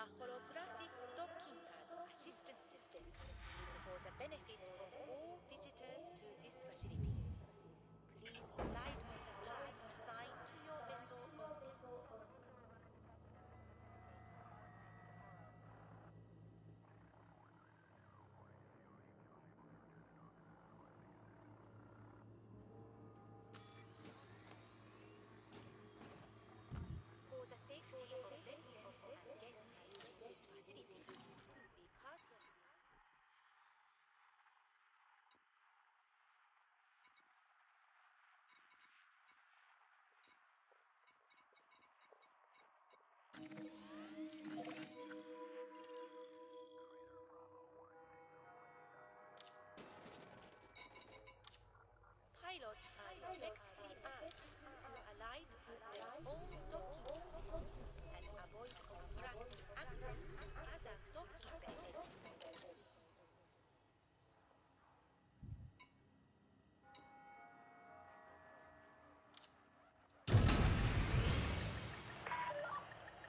A holographic docking pad assistance system is for the benefit of all visitors to this facility. Please alight on the pad assigned to your vessel only. For the safety of residents and guests using this facility, we courteously... Pilots are respectfully asked to alight at their own docking points and avoid obstructing access to other docking bay exits.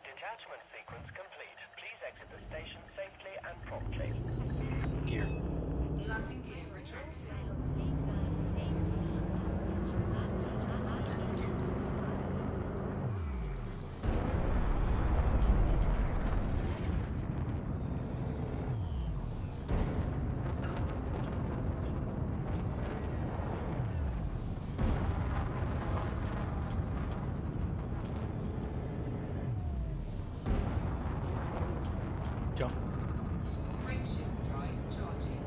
Detachment sequence complete. Please exit the station safely and promptly. This facility Gear. Landing gear retracted. safe speeds when traversing Jump. Frameshift drive charging.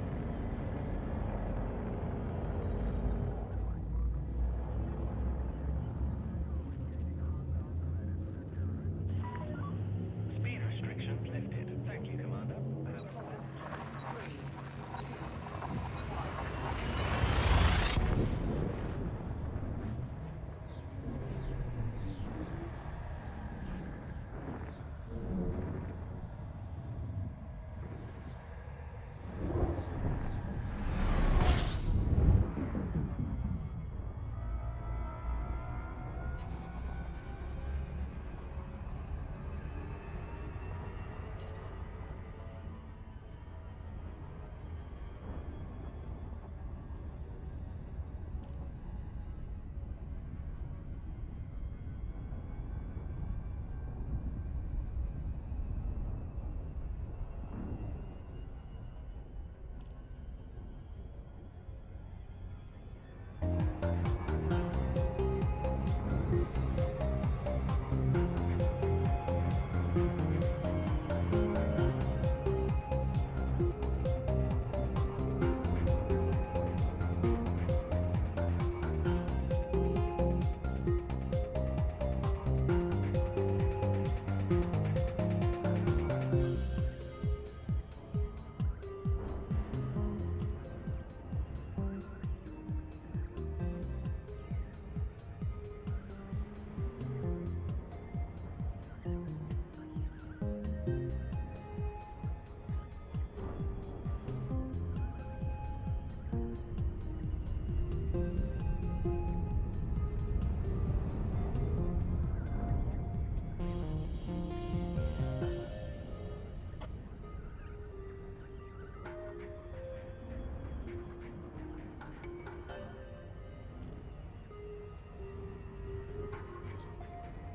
Speed restrictions lifted. Thank you, Commander. 4, 3, 2, 1.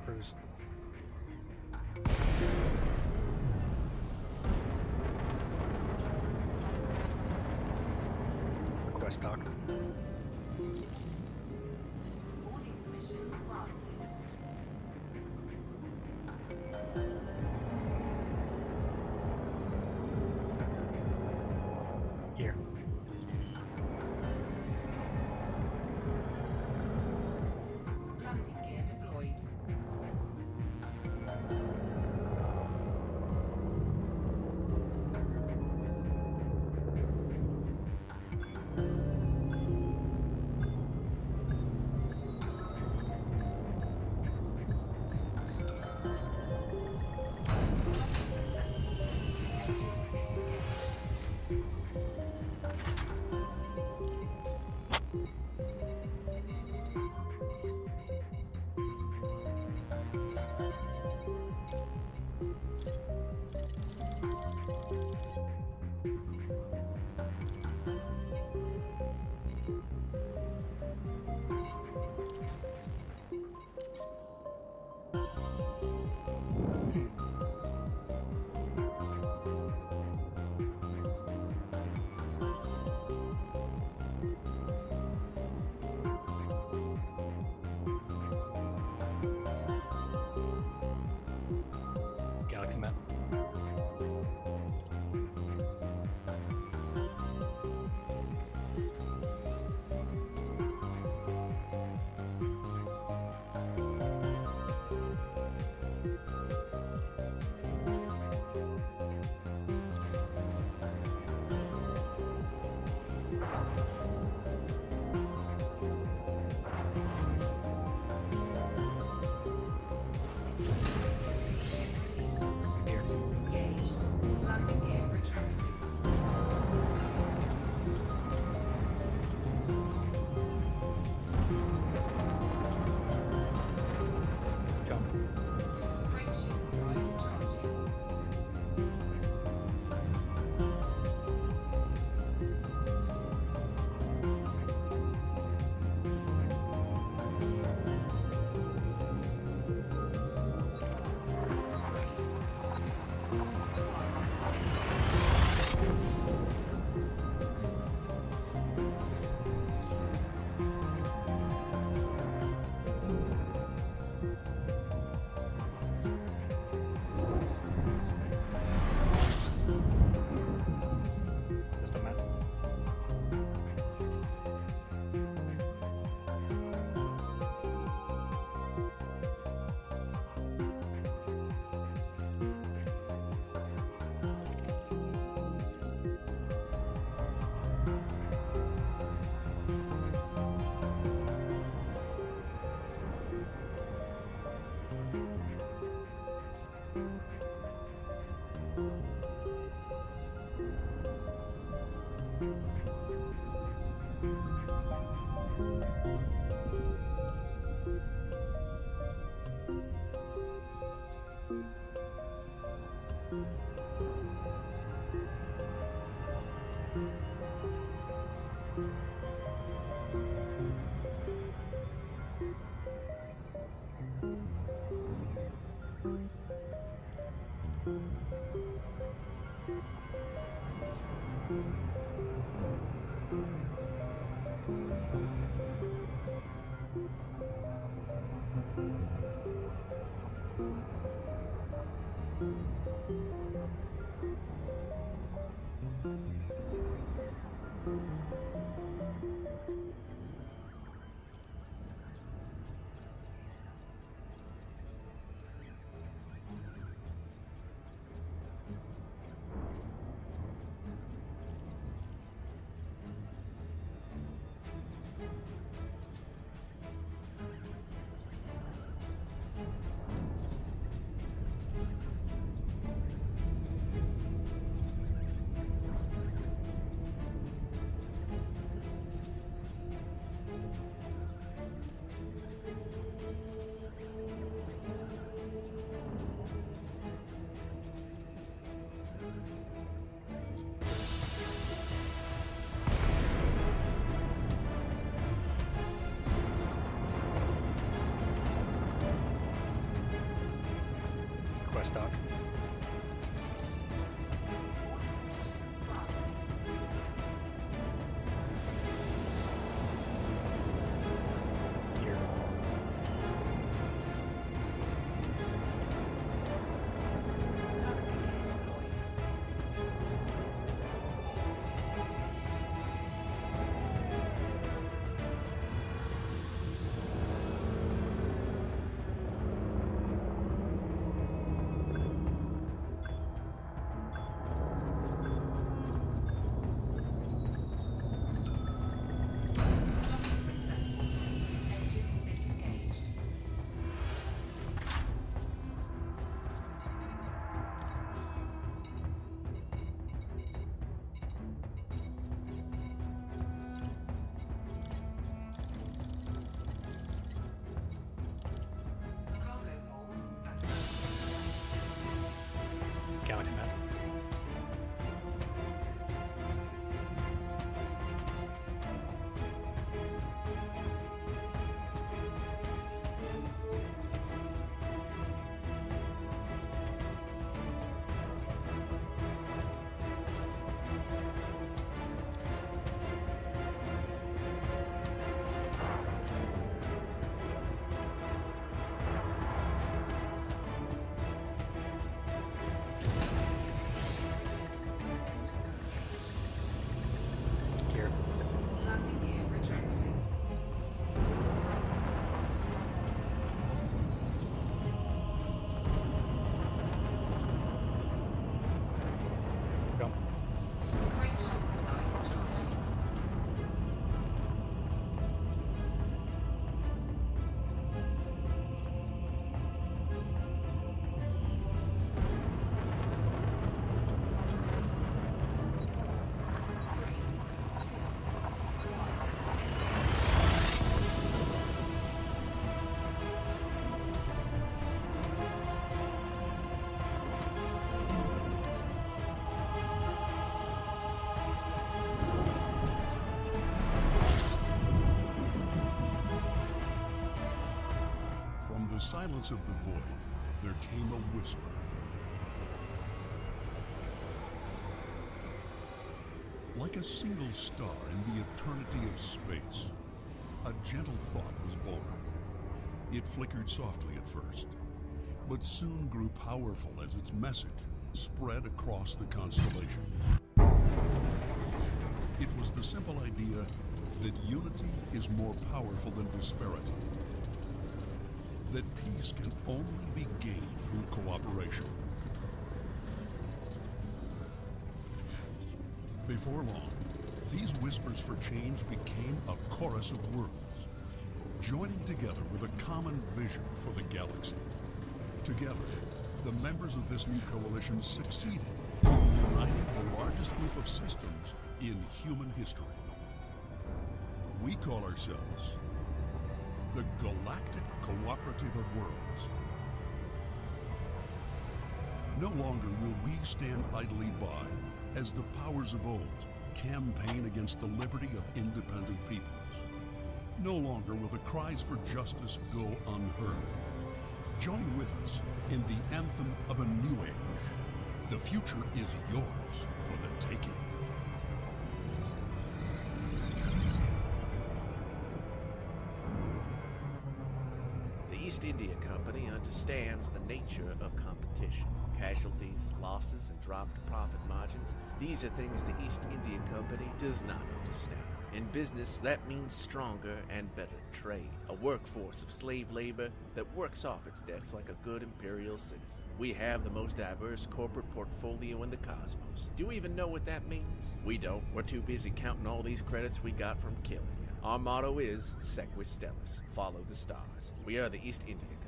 Cruise. Request dock. Boarding permission granted. Gear. Landing gear deployed. Quest doc. Here. Landing gear deployed. Docking successful. Engines disengaged. Cargo hold at Galaxy map. Here. landing gear retracted. Go. Frameshift drive charging. From the silence of the void, there came a whisper. Like a single star in the eternity of space, a gentle thought was born. It flickered softly at first, but soon grew powerful as its message spread across the constellation. It was the simple idea that unity is more powerful than disparity. That peace can only be gained through cooperation. Before long, these whispers for change became a chorus of worlds, joining together with a common vision for the galaxy. Together, the members of this new coalition succeeded in uniting the largest group of systems in human history. We call ourselves the Galactic Cooperative of Worlds. No longer will we stand idly by as the powers of old campaign against the liberty of independent peoples. No longer will the cries for justice go unheard. Join with us in the anthem of a new age. The future is yours for the taking. The East India Company understands the nature of competition. Casualties, losses, and dropped profit margins, these are things the East India Company does not understand. In business, that means stronger and better trade. A workforce of slave labor that works off its debts like a good imperial citizen. We have the most diverse corporate portfolio in the cosmos. Do you even know what that means? We don't. We're too busy counting all these credits we got from killing you. Our motto is Sequis Stellis, follow the stars. We are the East India Company.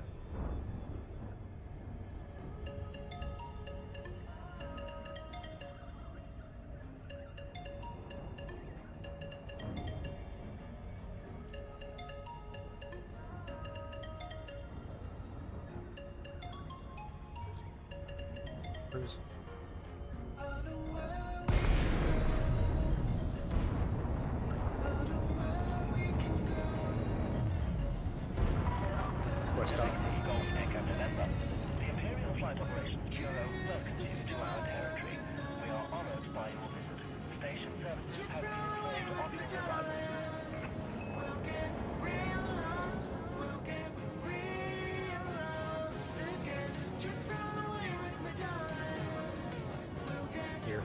Cruise. Quest up. Golf Echo November. The Imperial Flight Operations Bureau welcomes you to our territory. We are honored by your visit. Station services have been installed on your arrival. Here.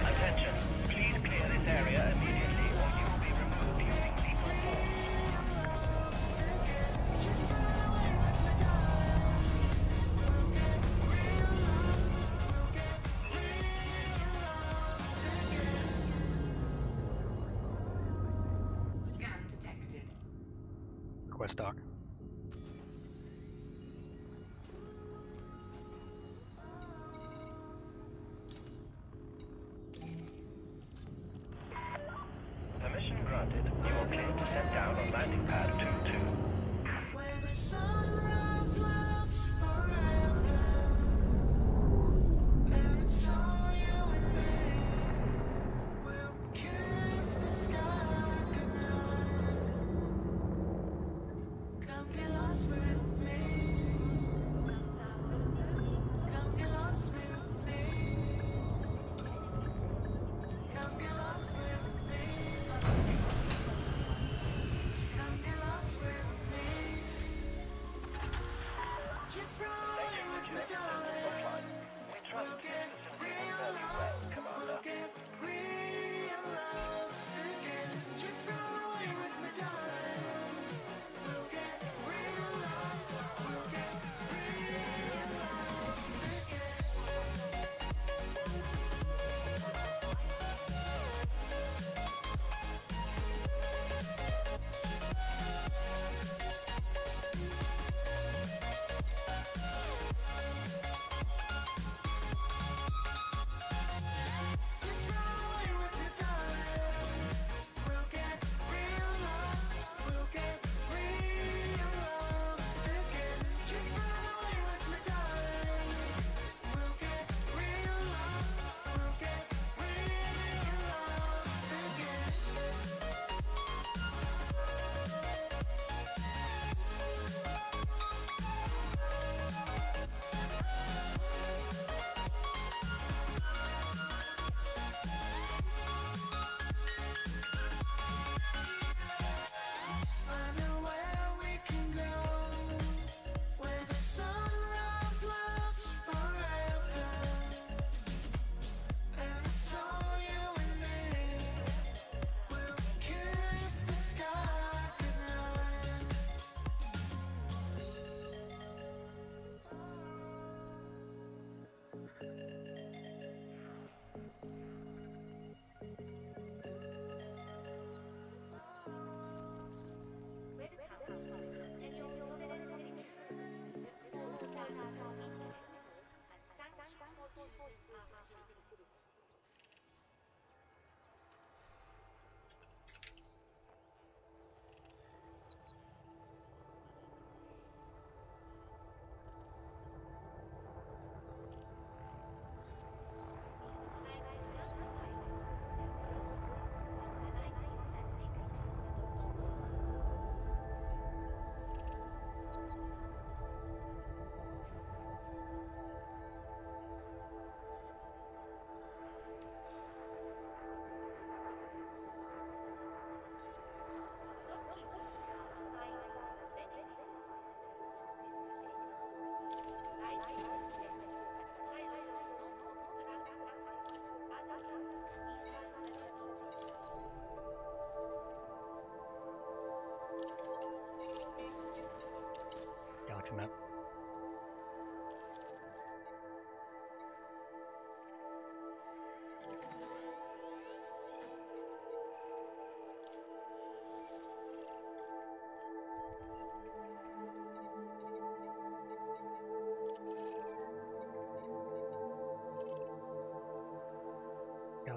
Attention, please clear this area immediately or you will be removed using lethal force. Scan detected. Quest dock. Permission granted. You are cleared to set down on landing pad 22. Integrity compromised.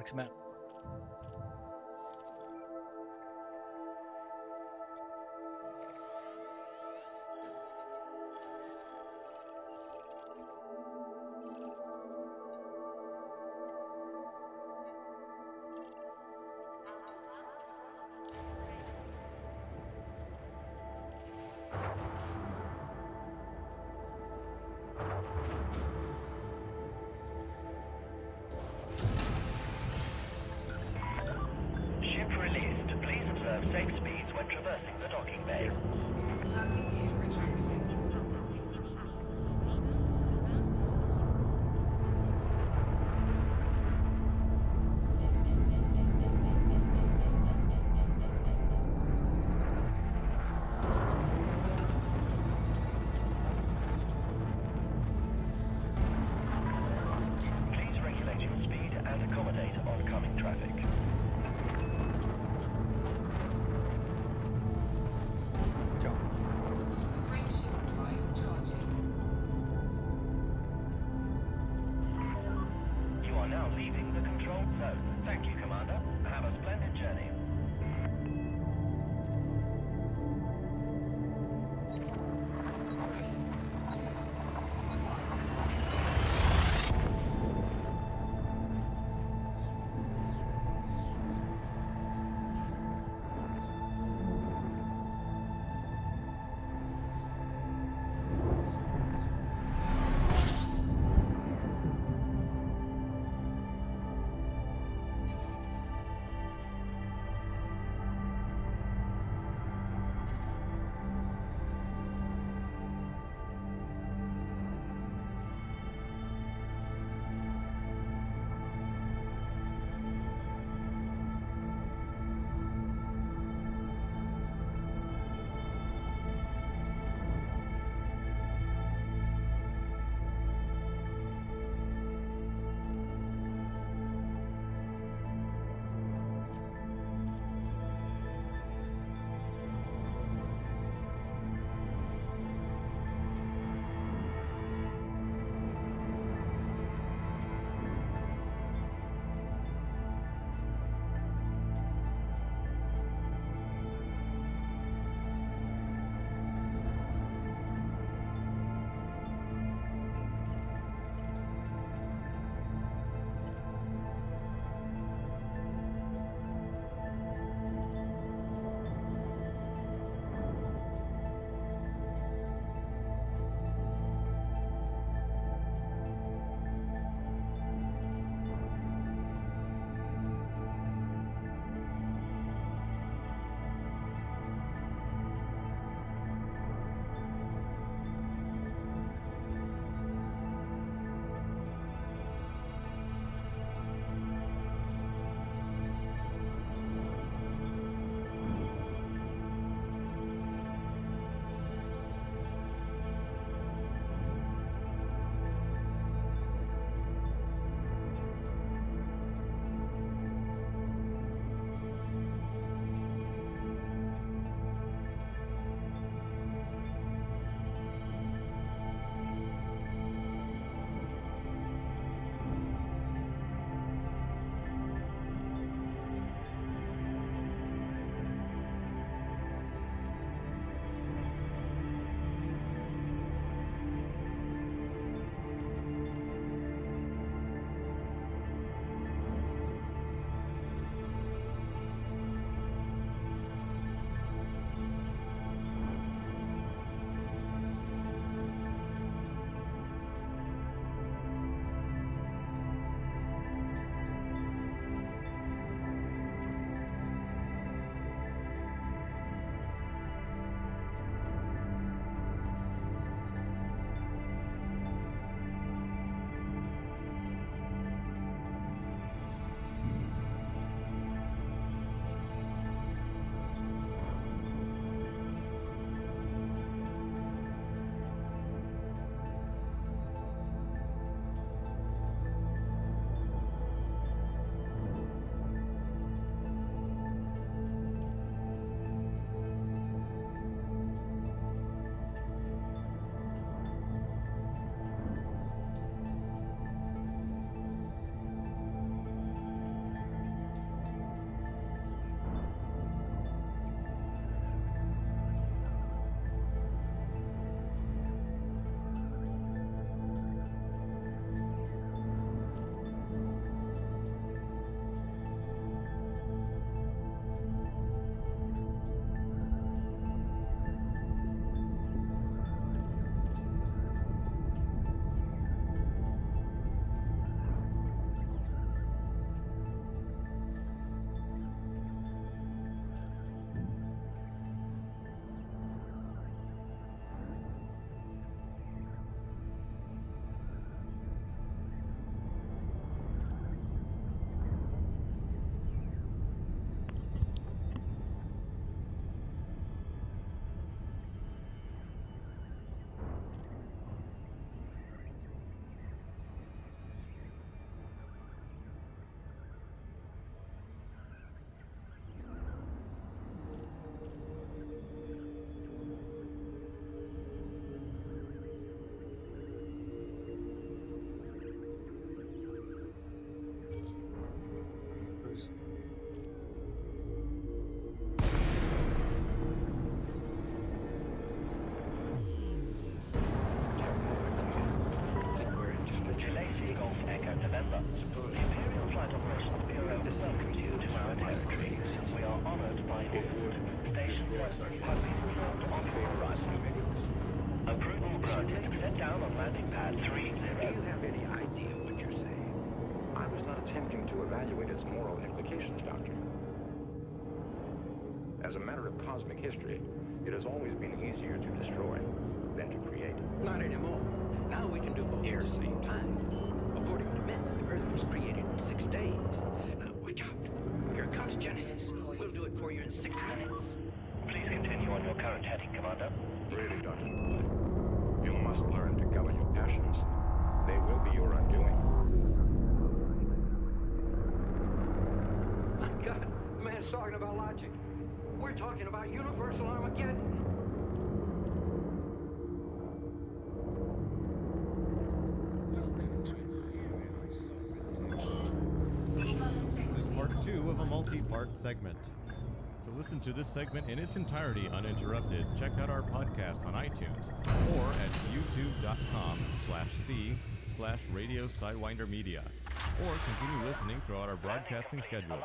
Galaxy map. Ship released. Please observe safe speeds when traversing the docking bay. Landing gear retracted. Please regulate your speed and accommodate oncoming traffic. Jump. Frameshift by your visit. Station 7 has been informed on your arrival. Approval granted. Set down on landing pad 30. Do you have any idea what you're saying? I was not attempting to evaluate its moral implications, Doctor. As a matter of cosmic history, it has always been easier to destroy than to create. Not anymore. Now we can do both at the same time. According to men, the Earth was created in 6 days. Now watch out. Here comes Genesis. We'll do it for you in 6 minutes. Please continue on your current heading, Commander. Really, Dr. You must learn to govern your passions. They will be your undoing. My God, the man's talking about logic. We're talking about universal Armageddon. This is part 2 of a multi-part segment. To listen to this segment in its entirety uninterrupted, check out our podcast on iTunes or at youtube.com/c/Radio Sidewinder Media, or continue listening throughout our broadcasting schedule.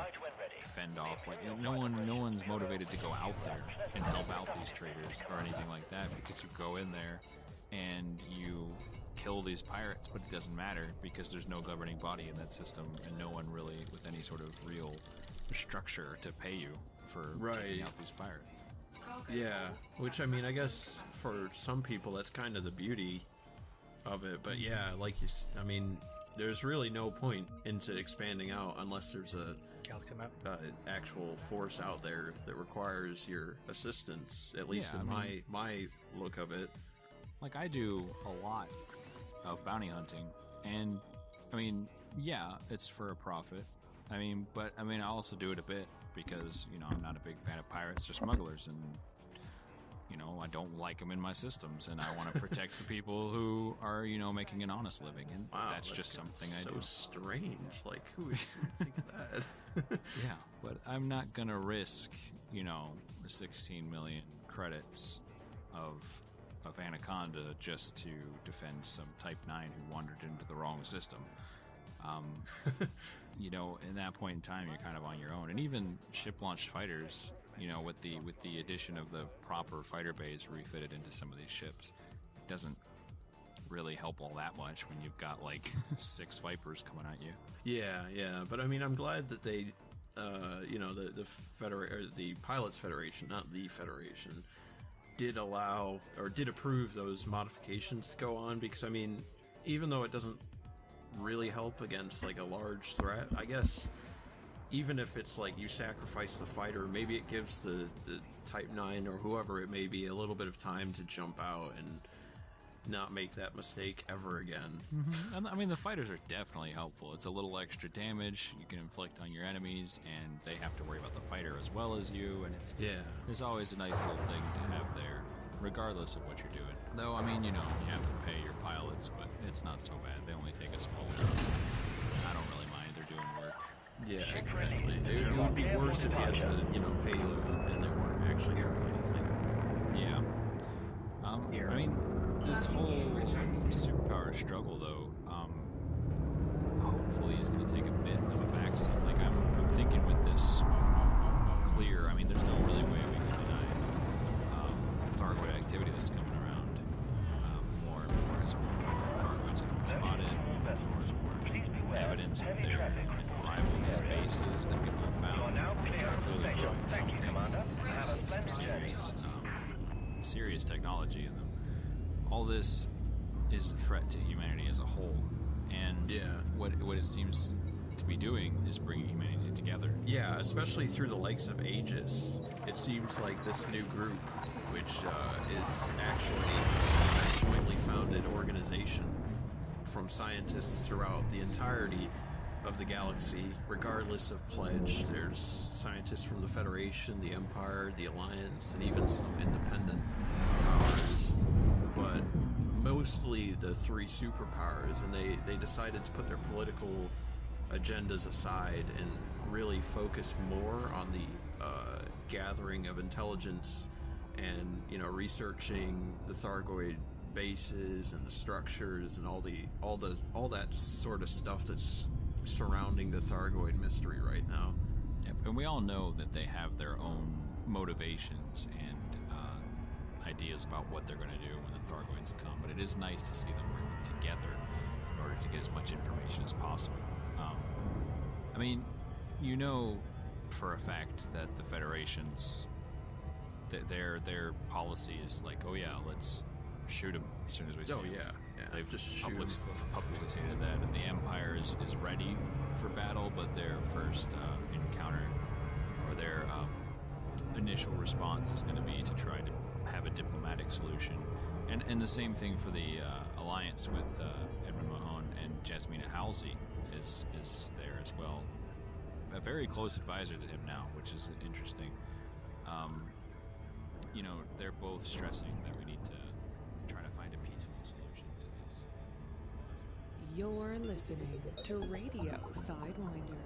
Fend off, like no one's motivated to go out there and help out these traders or anything like that, because you go in there and you kill these pirates, but it doesn't matter because there's no governing body in that system and no one really with any sort of real structure to pay you for taking out these pirates. Yeah, which, I mean, I guess for some people that's kind of the beauty of it, but yeah, like you, I mean, there's really no point into expanding out unless there's a Galaxy map. Actual force out there that requires your assistance, at least in my look of it. Like, I do a lot of bounty hunting, and I mean, yeah, it's for a profit. I mean, but I mean, I also do it a bit because, you know, I'm not a big fan of pirates or smugglers, and you know, I don't like them in my systems, and I want to protect the people who are, you know, making an honest living, and wow, that's just something I do. So strange, like, who would think of that? Yeah, but I'm not gonna risk, you know, the 16 million credits of Anaconda just to defend some Type 9 who wandered into the wrong system. You know, in that point in time, you're kind of on your own. And even ship-launched fighters, you know, with the addition of the proper fighter bays refitted into some of these ships, it doesn't really help all that much when you've got like 6 Vipers coming at you. Yeah, but I mean, I'm glad that they, you know, the Pilots Federation, not the Federation, did allow or did approve those modifications to go on, because I mean, even though it doesn't really help against like a large threat, I guess even if it's like you sacrifice the fighter, maybe it gives the Type 9 or whoever it may be a little bit of time to jump out and not make that mistake ever again. Mm-hmm. I mean, the fighters are definitely helpful. It's a little extra damage you can inflict on your enemies, and they have to worry about the fighter as well as you, and it's always a nice little thing to have there, regardless of what you're doing. Though, I mean, you know, you have to pay your pilots, but it's not so bad. They only take a small amount. I don't really mind. They're doing work. Yeah, exactly. It would be worse if you had to, you know, pay them and they weren't actually doing anything. Yeah. I mean, this whole superpower struggle, though, hopefully is going to take a bit of a backseat. Like, I'm thinking with this clear, I mean, there's no really way we can deny Thargoid activity that's coming around more and more as Thargoids have been spotted, more and more evidence of their arrival in these bases that people have found, which are clearly doing something with some serious technology in them. All this is a threat to humanity as a whole, and what it seems to be doing is bringing humanity together. Yeah, especially through the likes of Aegis. It seems like this new group, which is actually a jointly founded organization from scientists throughout the entirety of the galaxy, regardless of pledge. There's scientists from the Federation, the Empire, the Alliance, and even some independent powers, but mostly the 3 superpowers, and they decided to put their political agendas aside and really focus more on the gathering of intelligence and, you know, researching the Thargoid bases and the structures and all that sort of stuff that's surrounding the Thargoid mystery right now. Yep. And we all know that they have their own motivations and ideas about what they're going to do when the Thargoids come, but it is nice to see them working together in order to get as much information as possible. I mean, you know for a fact that the Federation's their policy is like, oh yeah, let's shoot them as soon as we see them. Yeah. They've Just shoot 'em. publicly stated that, and the Empire is ready for battle, but their first encounter or their initial response is going to be to try to have a diplomatic solution. And the same thing for the alliance with Edmund Mahone and Jasmina Halsey is there as well. A very close advisor to him now, which is interesting. You know, they're both stressing that we need to try to find a peaceful solution to this. You're listening to Radio Sidewinder.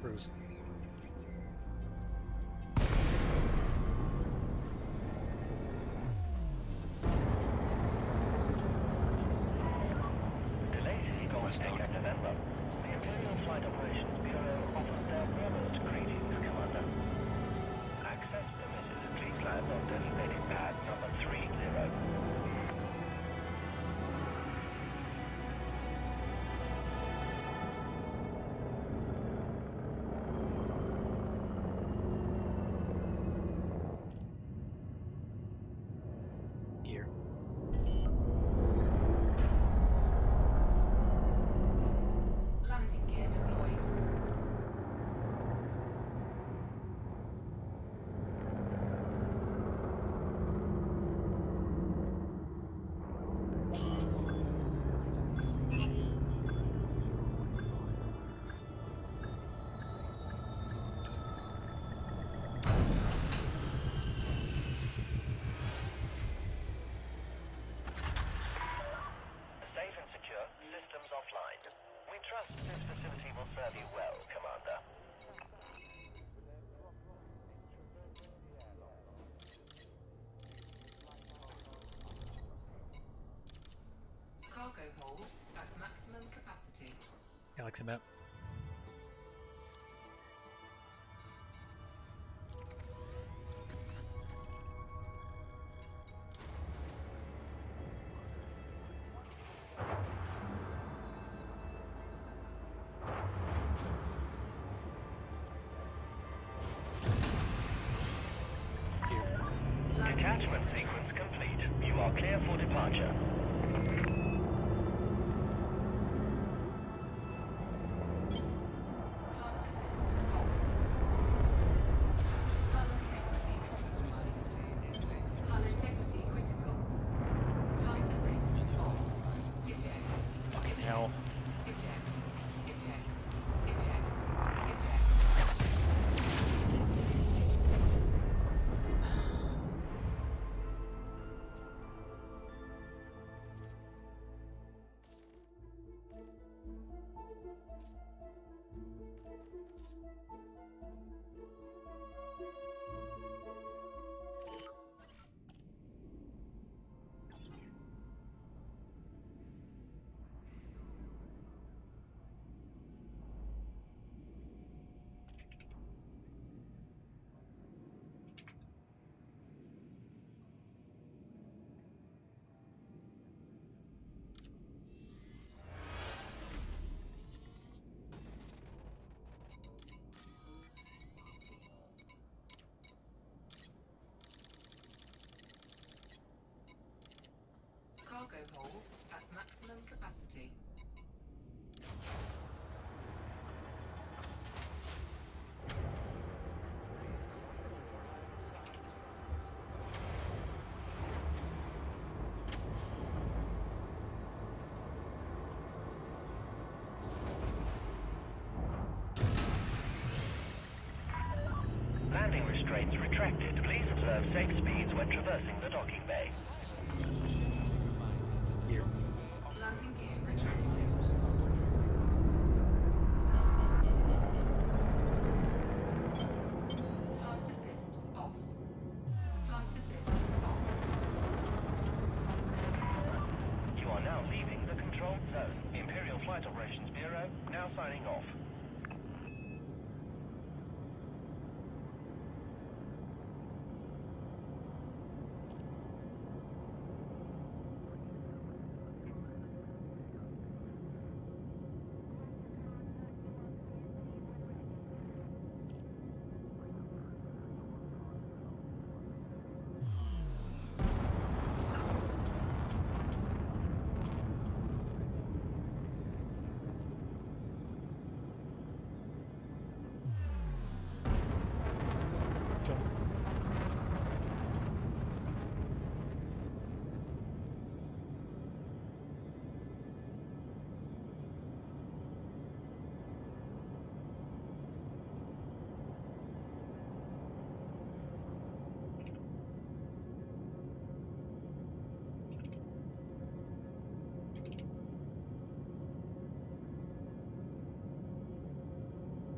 Cruise. Delayed Eagle Echo November. The Imperial Flight Operations Bureau offers their warmest greetings, Commander. Access permitted. Please land on designated pad number 30. Gear. Landing gear deployed. Safe and secure. Systems offline. We trust this facility will serve you well, Commander. Cargo hold at maximum capacity. Galaxy map. Detachment sequence complete. You are clear for departure. Flight assist off. Hull integrity compromised. Hull integrity critical. Flight assist off. Eject. Fucking hell. Eject. Eject. Eject. Eject. Cargo hold at maximum capacity. Landing restraints retracted. Please observe safe speeds when traversing the docking bay. Gear. Landing gear retracted. Flight assist off. Flight assist off. You are now leaving the controlled zone. Imperial Flight Operations Bureau now signing off.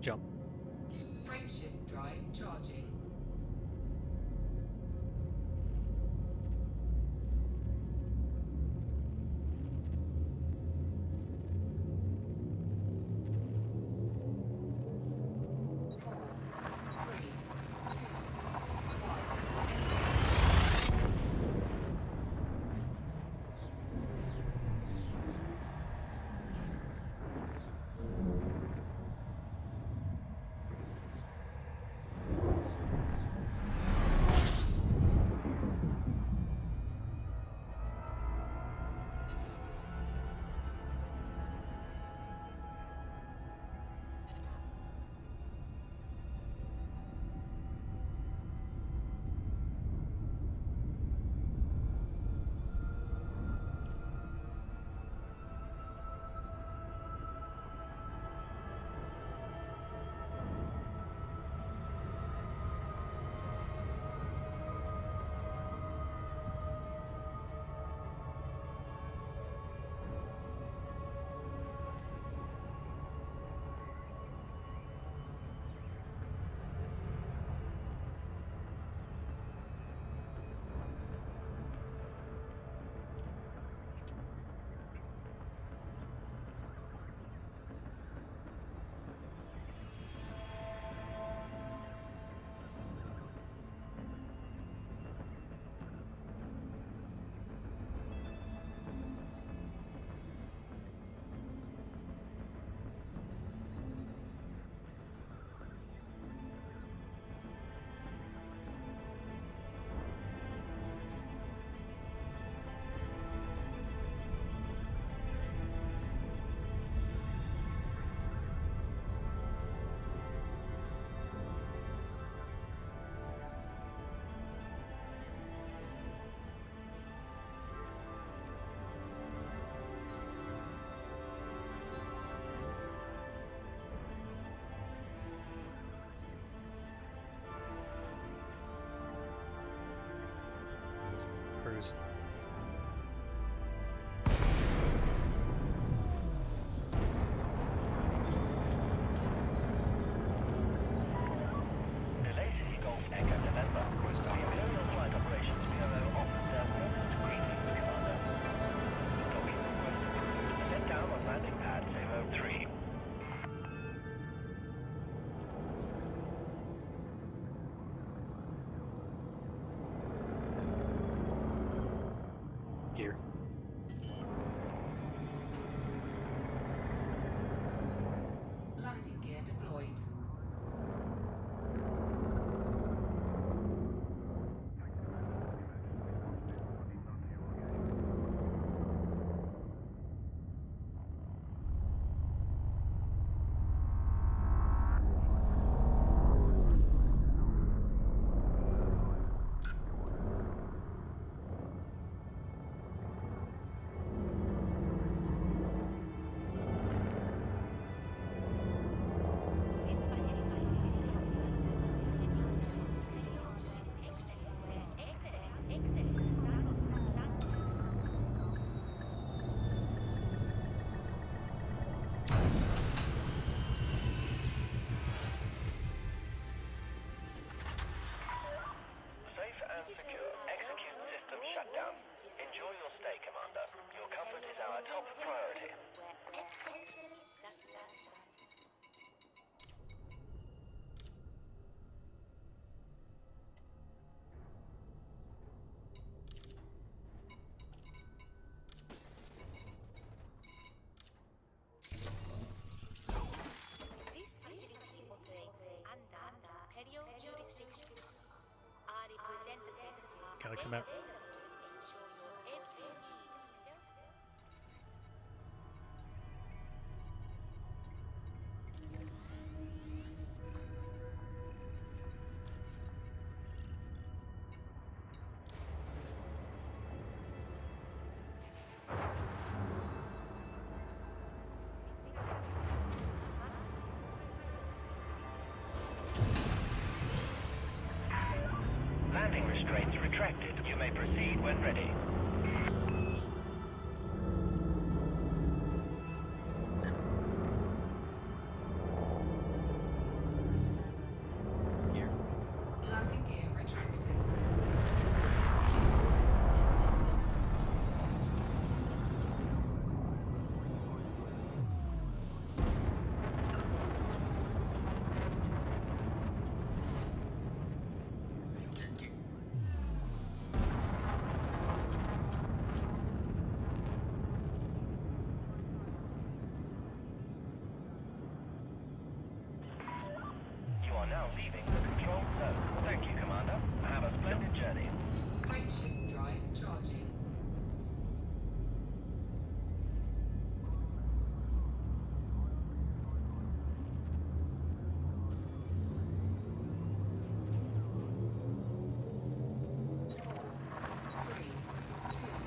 Jump. Frameshift drive charging. Cruise. Delay City Golf Echo November. The Imperial Flight Operations Bureau offers their warmest greetings, Commander. Docking request approved. Set down on landing pad 03. Gear. Landing gear deployed. This facility is under Imperial jurisdiction. Excellence. Safe and secure. Execute system shutdown. Enjoy your stay, Commander. Your comfort is our top priority. Where excellence is the standard. This facility operates under Imperial jurisdiction. Our representatives are Galaxy map. available to ensure your every need is dealt with. Landing restraints retracted. You may proceed when ready. Landing gear retracted. You are now leaving the control zone. Thank you, Commander. Have a splendid journey. Frameshift drive charging. Four, three, two,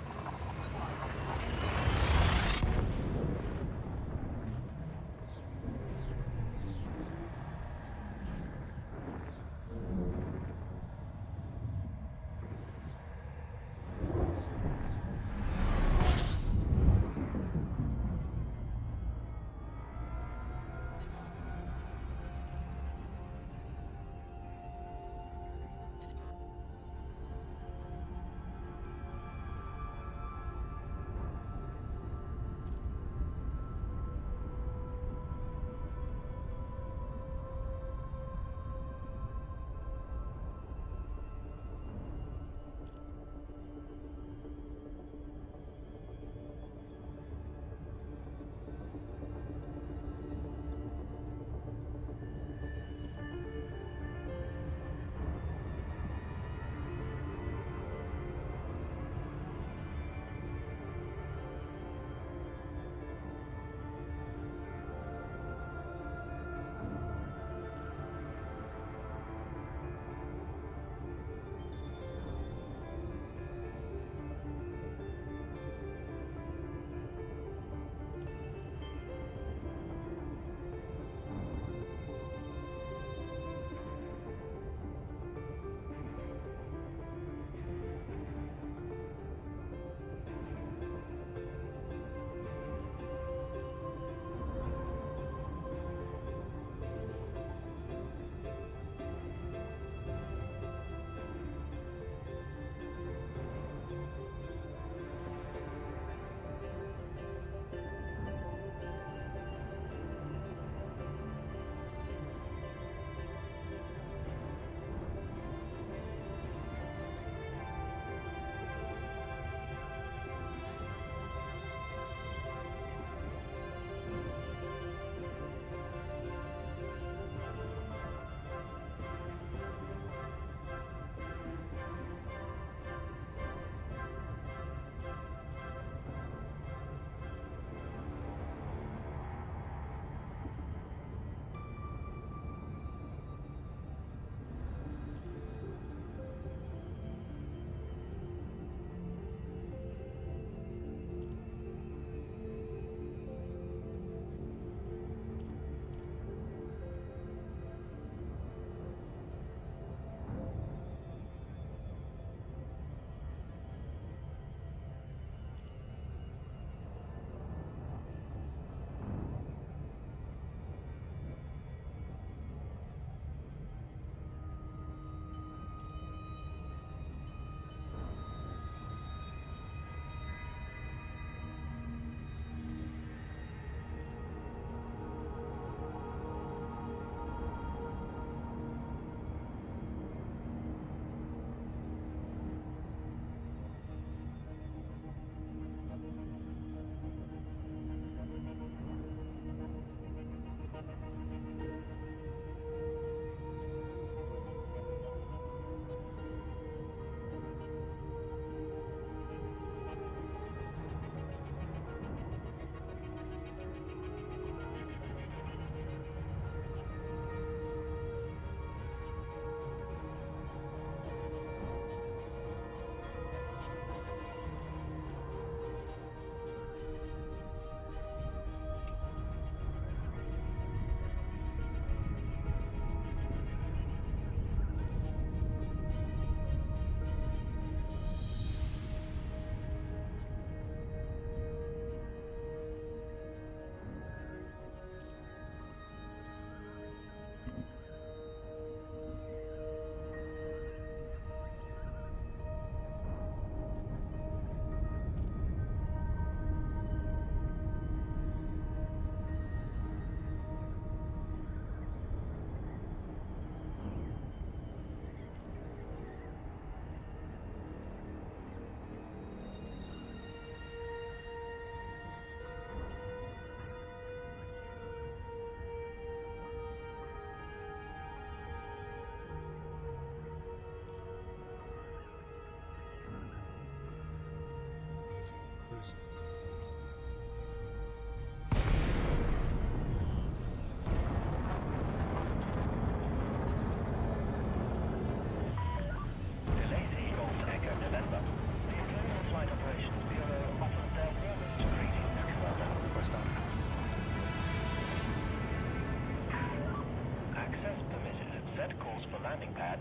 landing pad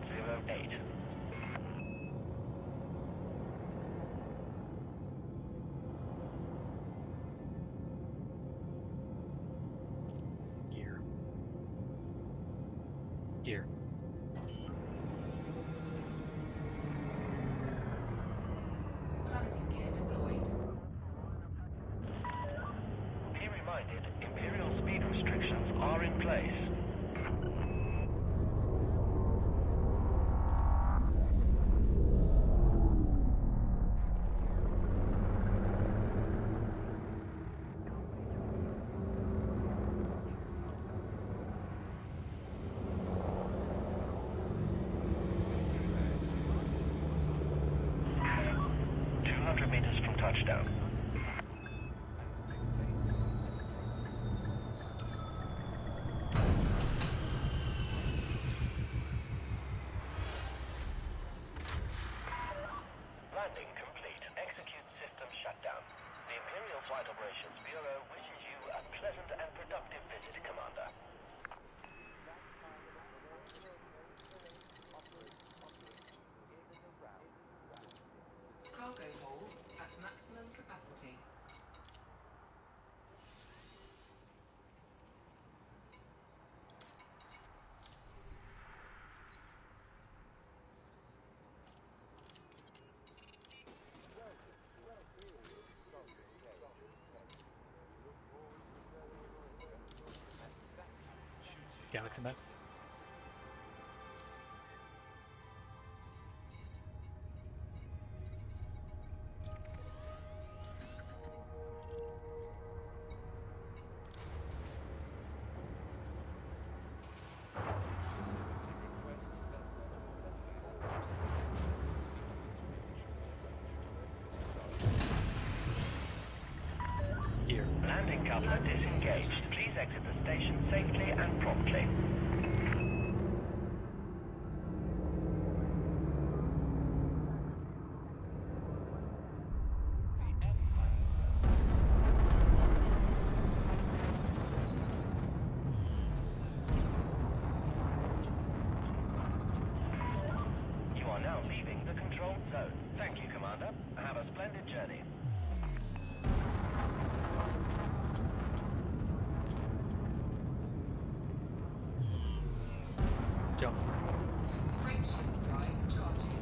08. Gear. Gear. Landing gear deployed. Be reminded, Imperial speed restrictions are in place. Meters from touchdown. Landing complete. Execute system shutdown. The Imperial Flight Operations Bureau wishes you a pleasant and productive visit, Commander. Cargo hold at maximum capacity. Galaxy map. Gear. Landing coupler disengaged. Please exit the station safely and promptly. You are now leaving the controlled zone. Thank you, Commander. Have a splendid journey. Jump. Frameshift drive charging.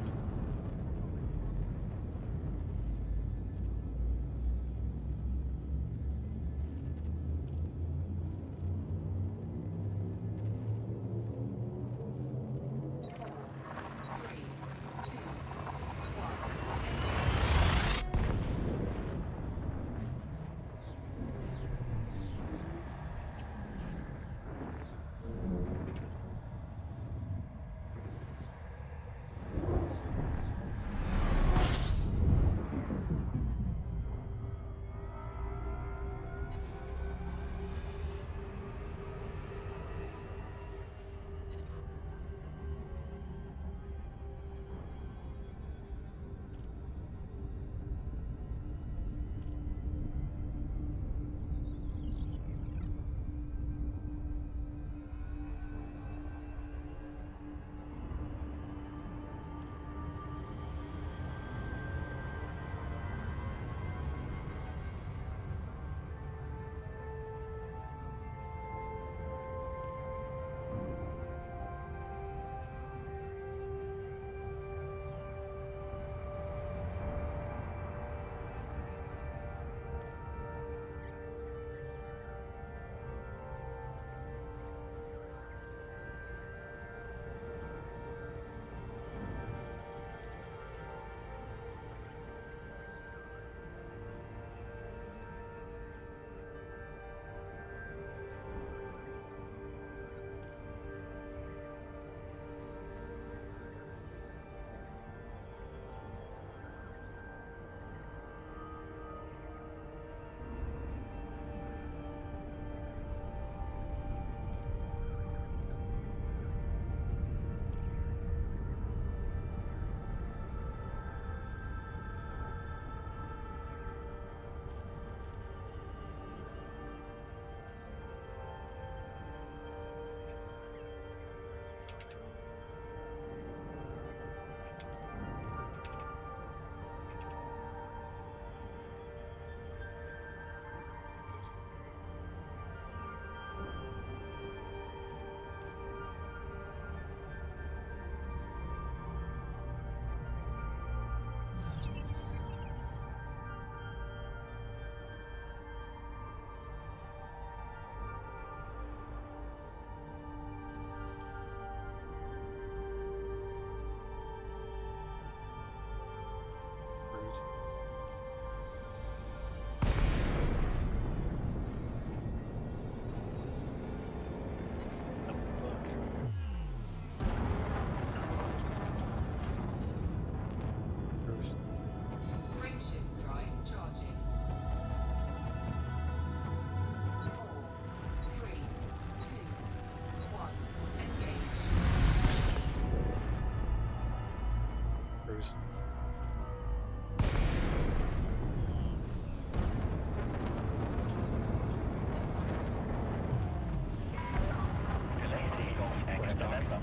always and talk. remember,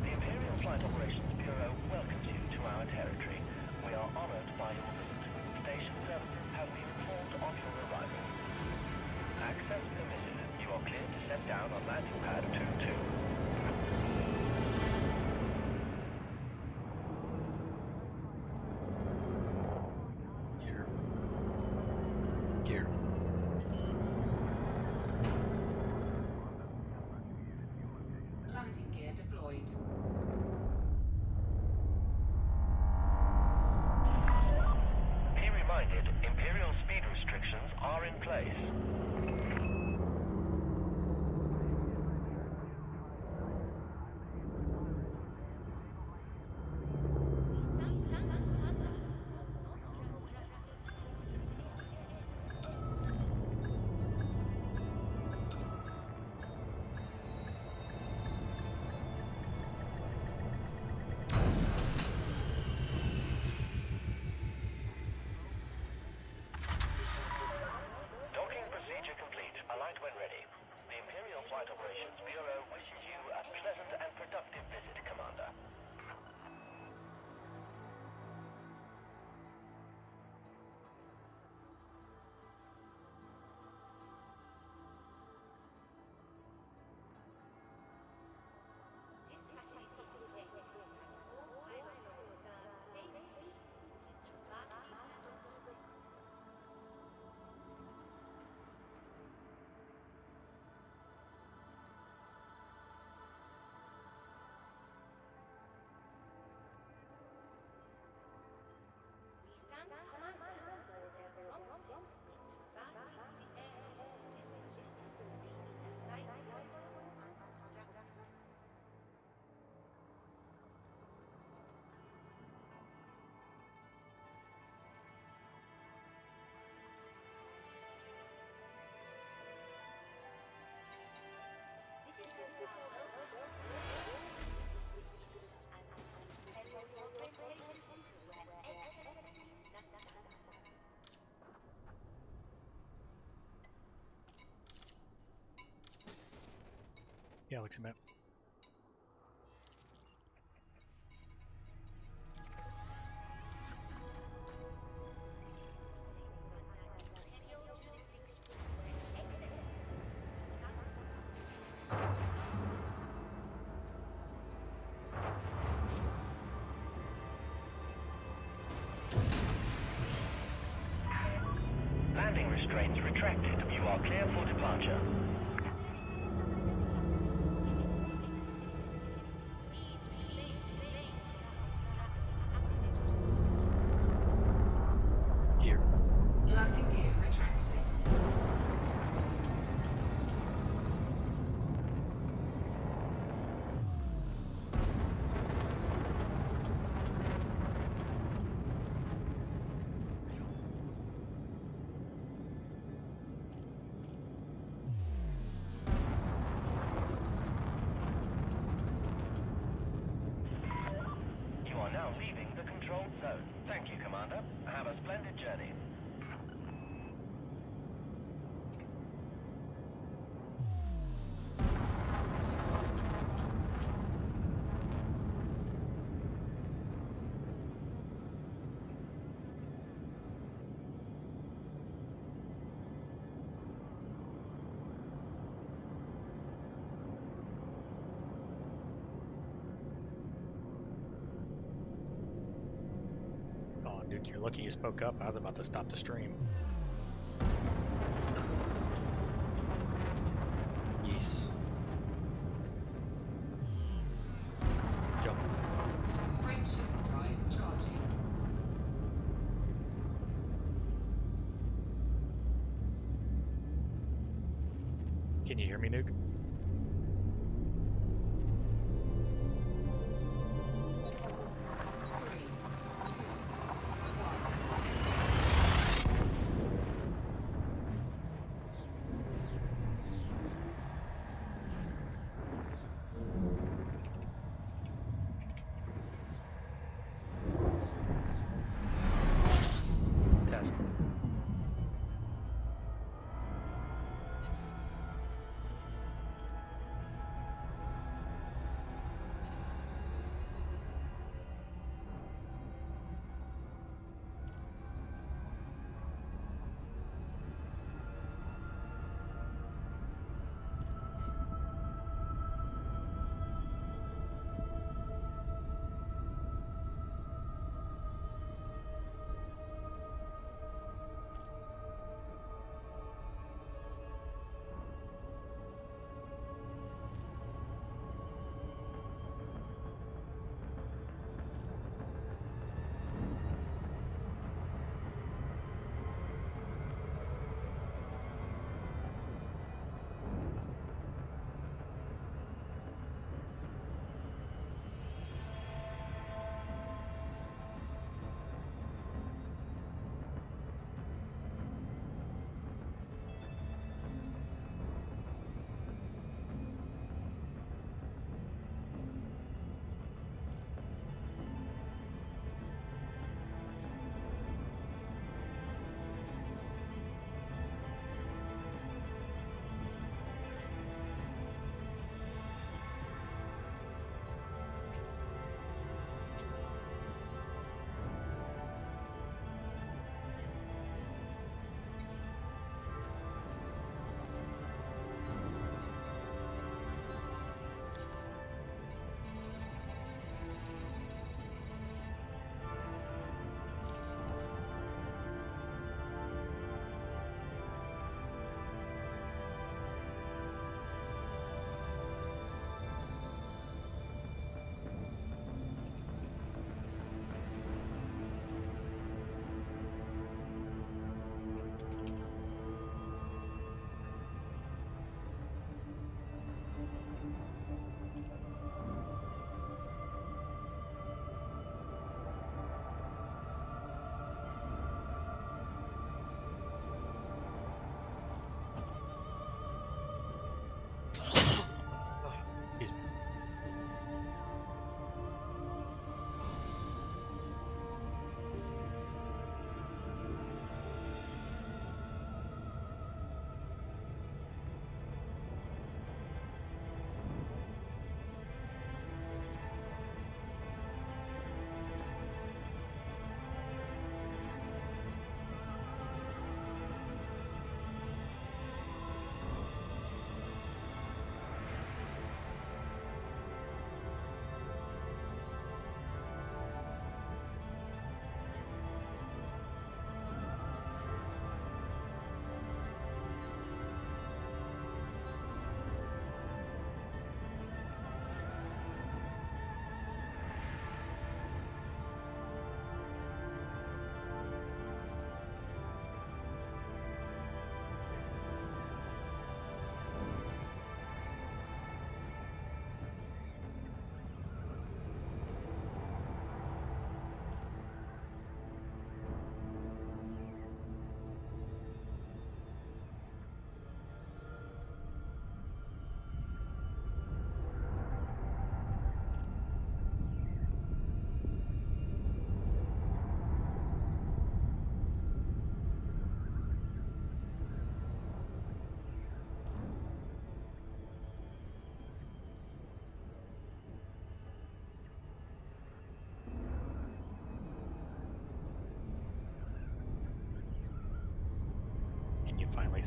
the Imperial Flight Operations Bureau welcomes you to our territory. We are honored by your visit. Station services have been informed of your arrival. Access permitted. You are cleared to set down on landing pad 22. Gear. Landing gear deployed. Be reminded, Imperial speed restrictions are in place. Docking procedure complete. Alight when ready. The Imperial Flight Operations Bureau wishes you a pleasant and productive visit, Commander. This facility contains all pilots observe safe speeds in traverses and open. We thank commanders for their promptness in traversing the air. This facility will remain in the flight corridor unobstructed. Visitors are welcome and hello sovereign territory where excellence is the standard. Galaxy map. Imperial jurisdiction where excellence is the standard. Landing restraints retracted. You are clear for departure. Please refrain from obstructing access to documents. Gear. Landing gear retracted. You are now leaving the controlled zone. Thank you, Commander. Have a splendid journey. Oh, dude, you're lucky you spoke up. I was about to stop the stream. Yes. Jump. Frameshift drive charging. Can you hear me, Nuke? Test.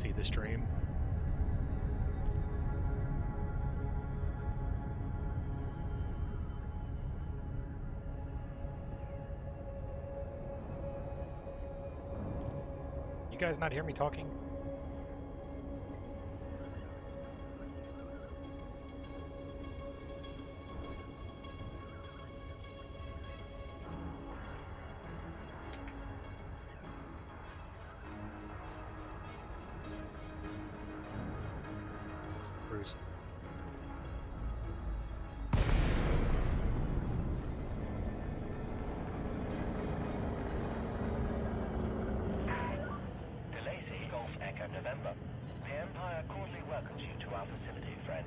see the stream. You guys not hear me talking? Bruce. DeLacy Golf Echo November. The Empire cordially welcomes you to our facility, friend.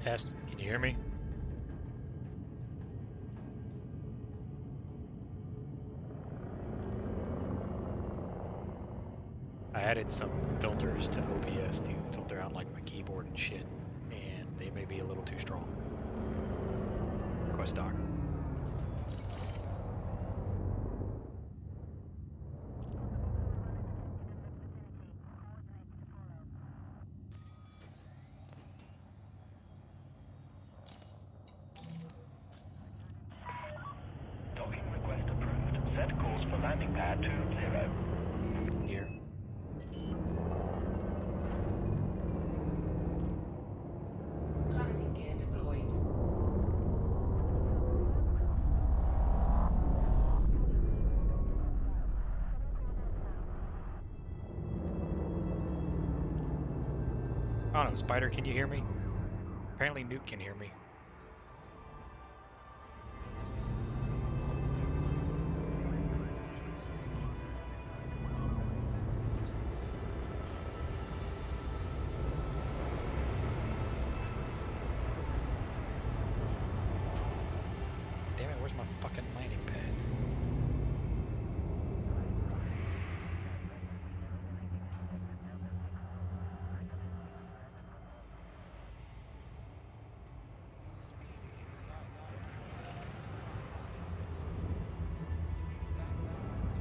Test, can you hear me? I added some filters to OBS to filter out like my keyboard and shit, and they may be a little too strong. Request doc. Docking request approved. Set course for landing pad 20. Here. Landing gear deployed. Oh no, Spider, can you hear me? Apparently Nuke can hear me. Damn it, where's my fucking landing pad?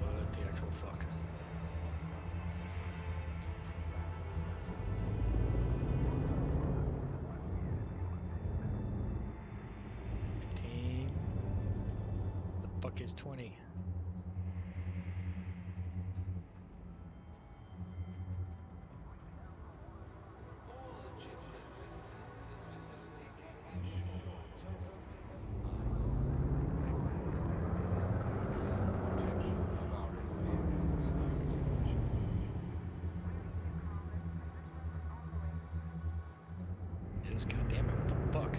What the actual fuck? The fuck is 20? Yes, goddamn it, what the fuck?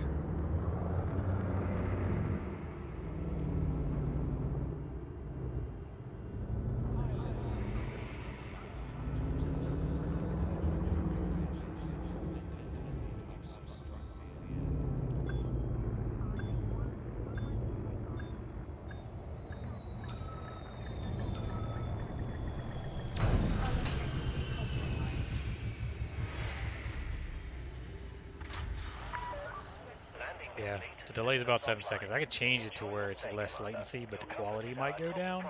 Yeah, the delay is about 7 seconds. I could change it to where it's less latency, but the quality might go down.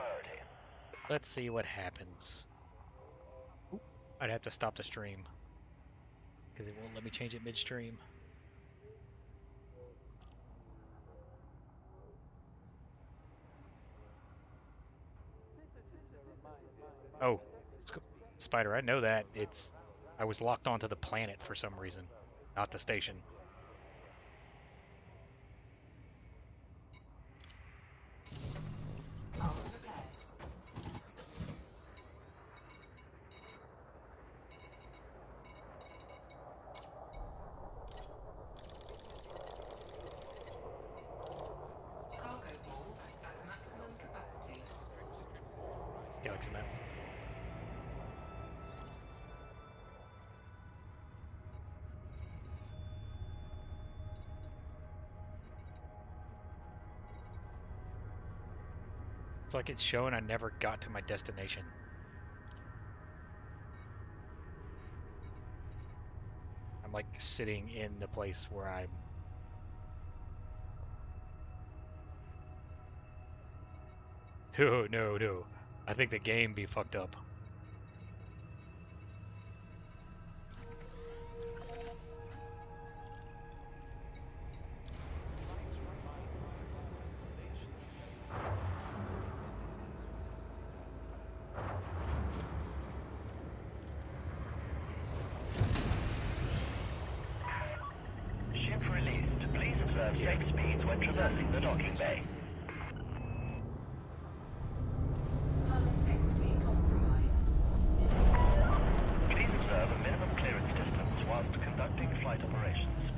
Let's see what happens. Oop, I'd have to stop the stream because it won't let me change it midstream. Oh, Spider, I know that. I was locked onto the planet for some reason, not the station. Cargo hold at maximum capacity. Galaxy map. It's like it's showing I never got to my destination. I'm like sitting in the place where I'm. No. I think the game be fucked up. Ship released. Please observe safe speeds when traversing the docking bay. Hull integrity compromised. Please observe a minimum clearance distance whilst conducting flight operations.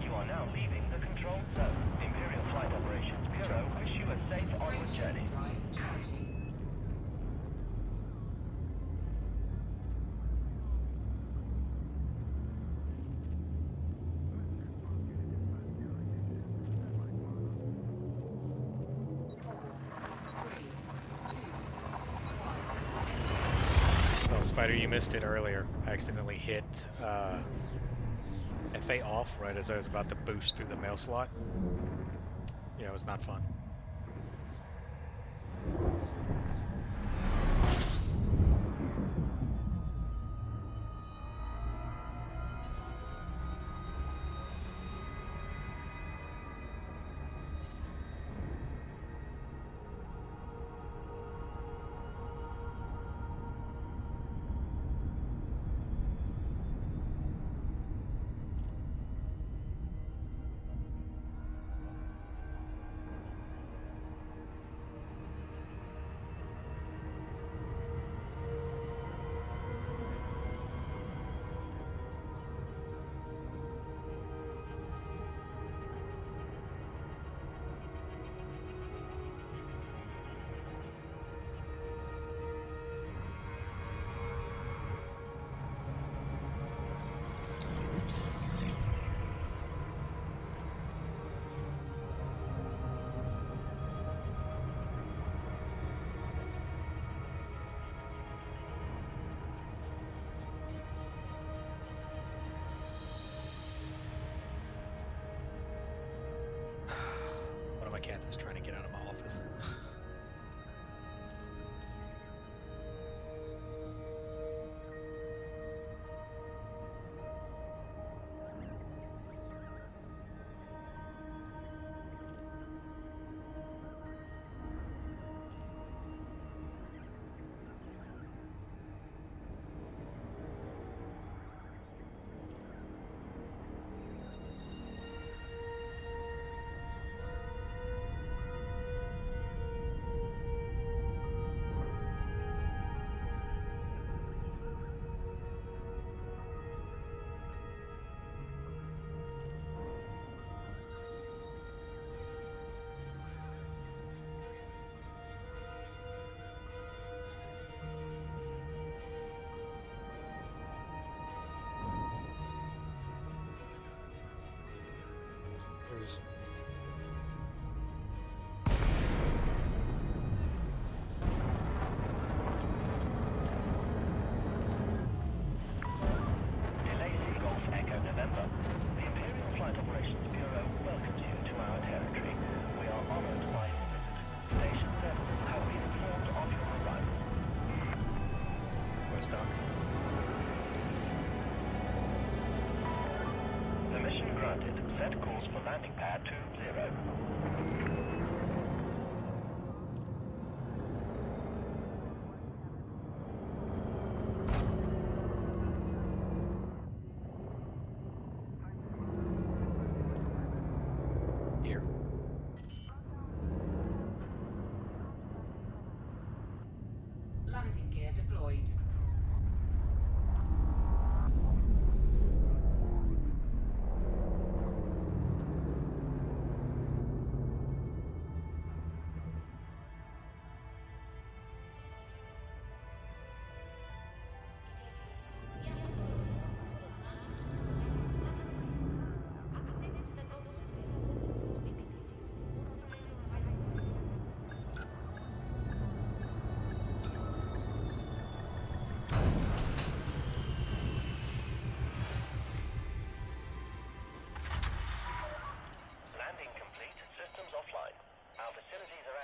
You are now leaving the control zone. Imperial Flight Operations Bureau wish you a safe onward journey. Drive charging. Oh, Spider, you missed it earlier. I accidentally hit FA off right as I was about to boost through the mail slot. Yeah, it was not fun. One of my cats is trying to get out of my office. There's Delay Seagulls Echo November. The Imperial Flight Operations Bureau welcomes you to our territory. We are honored by your visit. Station services have been informed of your arrival. West Dock. Permission granted. Set course for landing pad 20. Here. Landing gear deployed.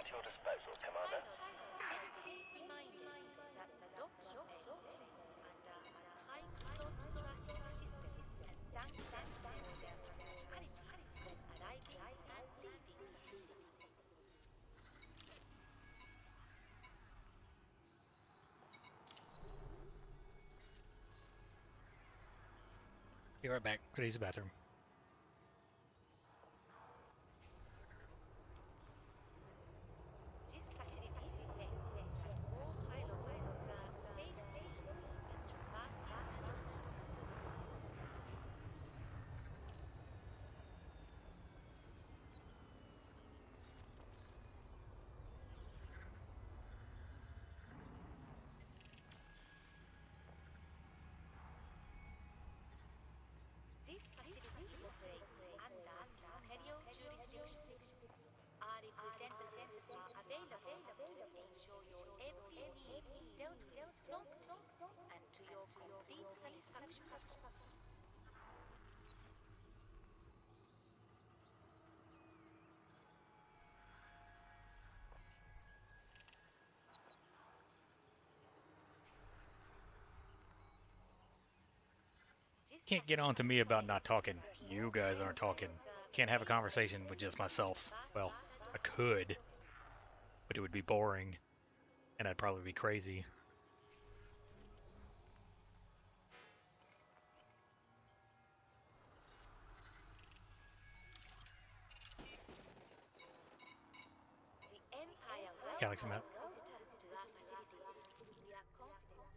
at your disposal, Commander. Pilots are gently reminded that the docking bay operates under a time-slot traffic system and thank them for their punctuality when arriving and leaving the facility. Be right back. Gotta use the bathroom. This facility rests that all pilots observe safe speeds when traversing the docking. This facility operates under imperial jurisdiction. Our representatives are available to ensure your every need is dealt with promptly and to your complete satisfaction. Can't get on to me about not talking. You guys aren't talking. Can't have a conversation with just myself. Well, I could, but it would be boring, and I'd probably be crazy. The Empire Galaxy map. welcomes visitors to our facilities. We are confident.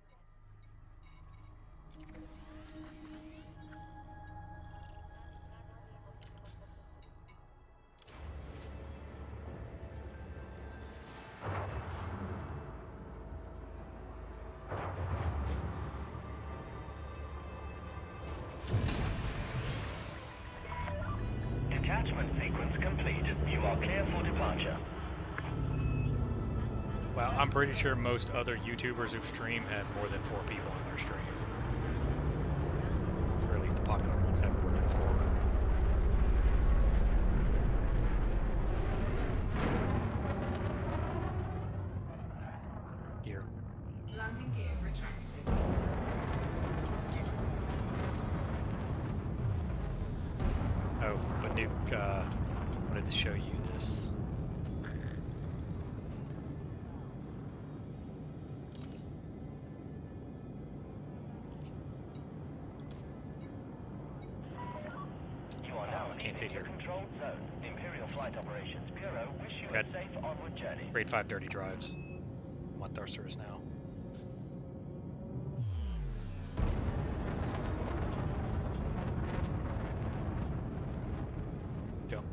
Detachment sequence completed. You are clear for departure. Well, I'm pretty sure most other YouTubers who stream have more than 4 people on their stream. Or at least the popular ones have more than 4. Gear. Landing gear retracted. Oh, but Nuke, wanted to show you this. You are now I can't see it leaving here. the controlled zone. Imperial Flight Operations Bureau wish you Got a safe onward journey. Grade 5 dirty drives. I'm on thrusters now. Jump.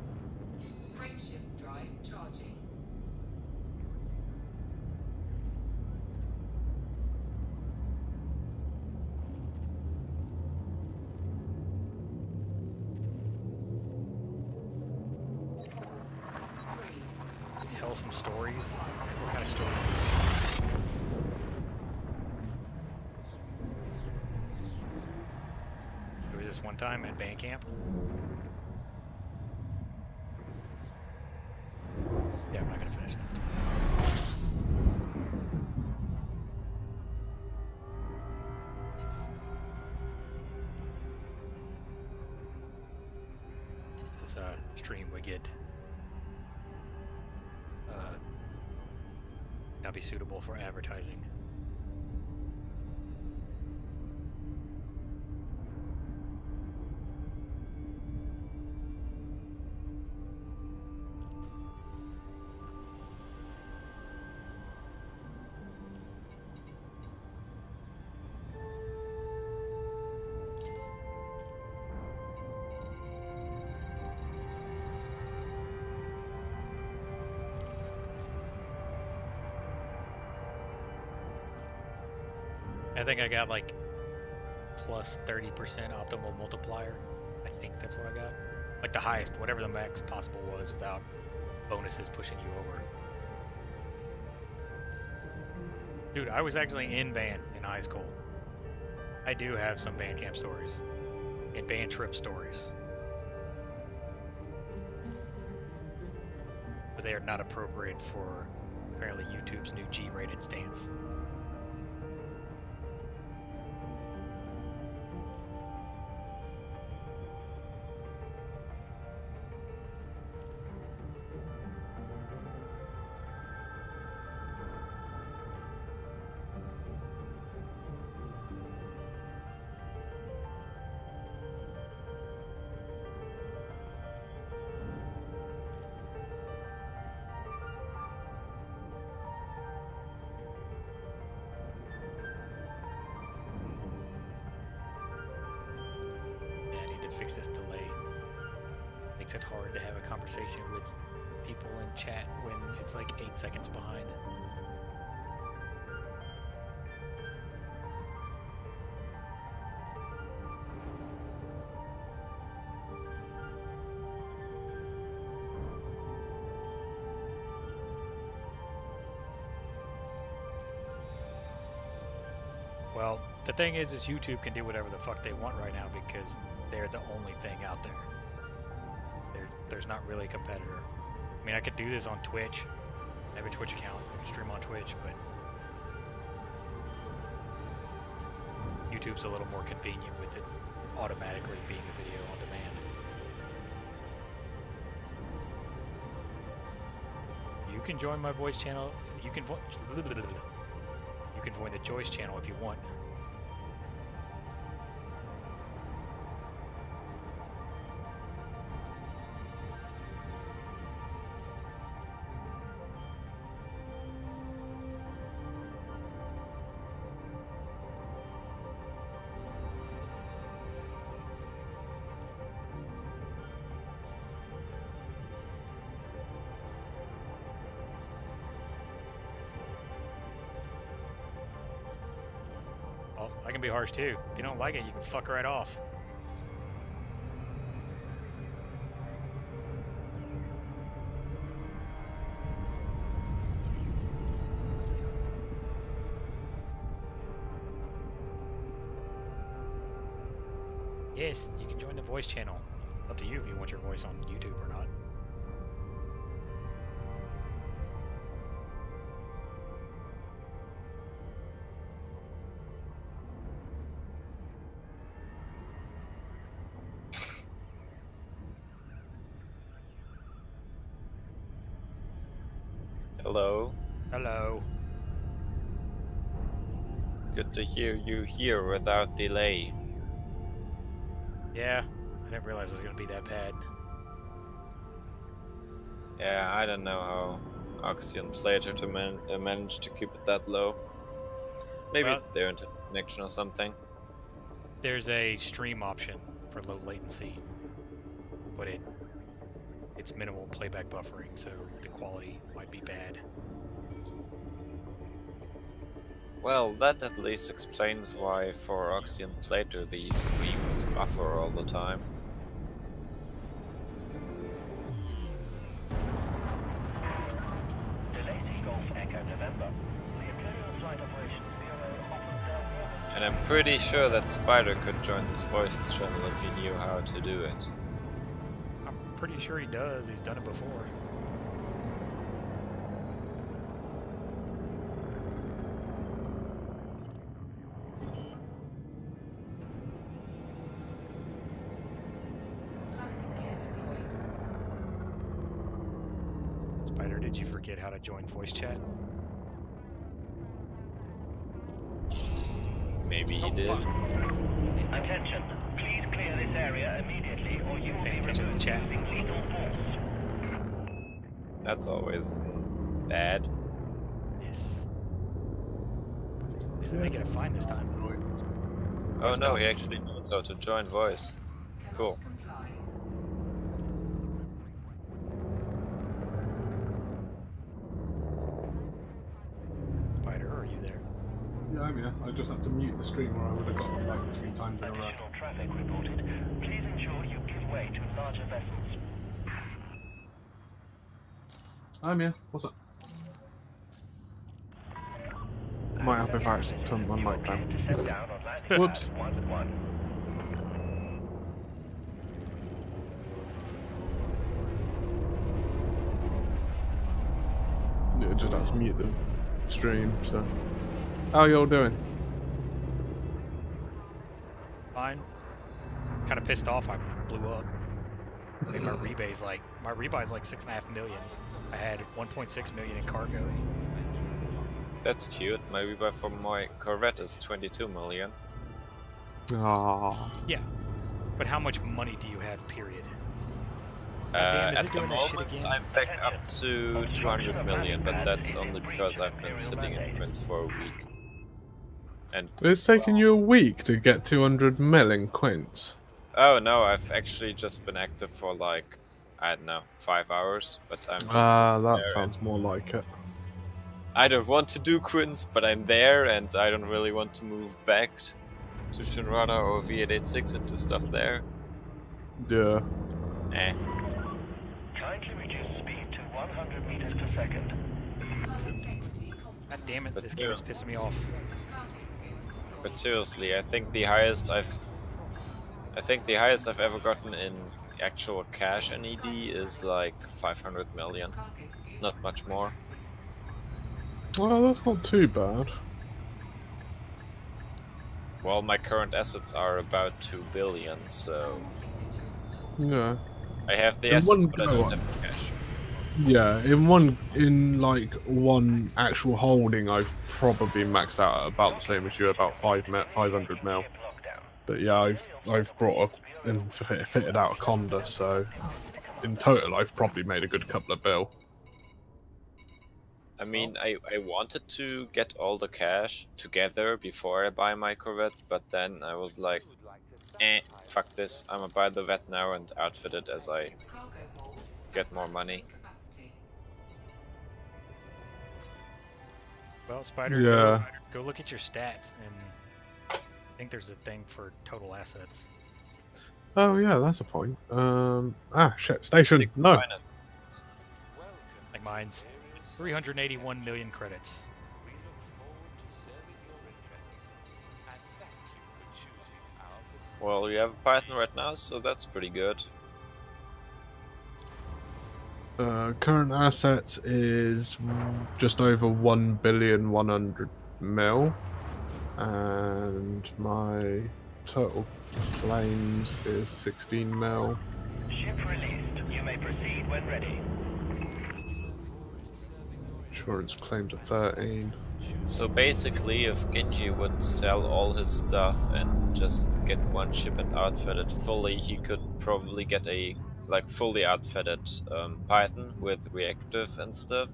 Frameshift drive charging. Tell some stories. What kind of story? There was this one time at band camp. Yeah, I'm not gonna finish that story. This stream would get not be suitable for advertising. I think I got like plus 30% optimal multiplier. I think that's what I got. Like the highest, whatever the max possible was without bonuses pushing you over. Dude, I was actually in band in high school. I do have some band camp stories and band trip stories. but they are not appropriate for apparently YouTube's new G-rated stance. Fix this delay. Makes it hard to have a conversation with people in chat when it's like 8 seconds behind. Well, the thing is YouTube can do whatever the fuck they want right now because they're the only thing out there. There's not really a competitor. I mean, I could do this on Twitch. I have a Twitch account. I can stream on Twitch, but YouTube's a little more convenient with it automatically being a video on demand. You can join my voice channel. You can join the Joyce channel if you want. I can be harsh too. If you don't like it, you can fuck right off. Yes, you can join the voice channel. Up to you if you want your voice on YouTube or not. Hello. Hello. Good to hear you here without delay. Yeah, I didn't realize it was going to be that bad. Yeah, I don't know how Oxy and Plater to manage to keep it that low. Maybe Well, it's their internet connection or something. There's a stream option for low latency, but it's minimal playback buffering, so the quality might be bad. Well, that at least explains why for Oxy and Plater these streams buffer all the time. And I'm pretty sure that Spider could join this voice channel if he knew how to do it. I'm pretty sure he does. He's done it before. Spider, did you forget how to join voice chat? Maybe he did. Attention, please clear this area immediately or you will be removed using lethal force. That's always bad. Yes. Isn't making it fine this time. Oh no, he actually knows how to join voice. Cool. Spider, are you there? Yeah, I'm here. I just had to mute the stream or I would have got me like 3 times in a row. Additional traffic reported. Please ensure you give way to larger vessels. I'm here. What's up? Might have if I actually turned my mic down. Whoops. Yeah, just had to mute the stream. So, how y'all doing? Fine. Kind of pissed off. I blew up. I think my rebuy's like 6.5 million. I had 1.6 million in cargo. That's cute. My rebuy for my Corvette is 22 million. Ah. Yeah, but how much money do you have? Period. At the moment, I'm back up to 200 million, but that's only because I've been sitting in Quince for a week. And It's taken you a week to get 200 mil in Quince. oh no, I've actually just been active for like, I don't know, 5 hours, but I'm just that sounds more like it. I don't want to do Quince, but I'm there, and I don't really want to move back to Shinrada or V886 and do stuff there. Yeah. Eh. Kindly reduce speed to 100 meters per second. God damn it, this game is pissing me off. But seriously, I think the highest I've ever gotten in actual cash NED is like 500 million. Not much more. Well, that's not too bad. Well, my current assets are about 2 billion, so Yeah. I have the In assets, one but I go, don't have the cash. Yeah, in one actual holding, I've probably maxed out at about the same as you, about 500 mil. But yeah, I've brought up and fitted out a Conda, so in total, I've probably made a good couple of bill. I mean, I wanted to get all the cash together before I buy my Corvette, but then I was like, fuck this, I'm gonna buy the vet now and outfit it as I get more money. Well, Spider, Yeah. go look at your stats, and I think there's a thing for total assets. Oh yeah, that's a point. Shit, station, no. Like mine's 381 million credits. Well, you have a Python right now, so that's pretty good. Current assets is just over 1,100 mil, and my total claims is 16 mil. Ship released. You may proceed when ready. Insurance claims are 13. So basically, if Genji would sell all his stuff and just get one ship and outfit it fully, he could probably get a fully outfitted Python with reactive and stuff.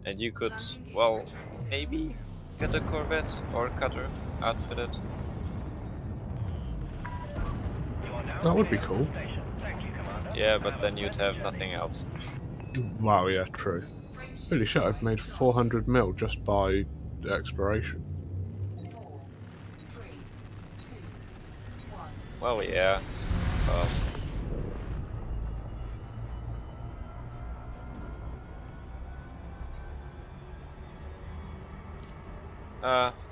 And you could, well, maybe get a Corvette or a cutter outfitted. That would be cool. Yeah, but then you'd have nothing else. Wow, yeah, true. Holy shit, I've made 400 mil just by exploration. Well, yeah.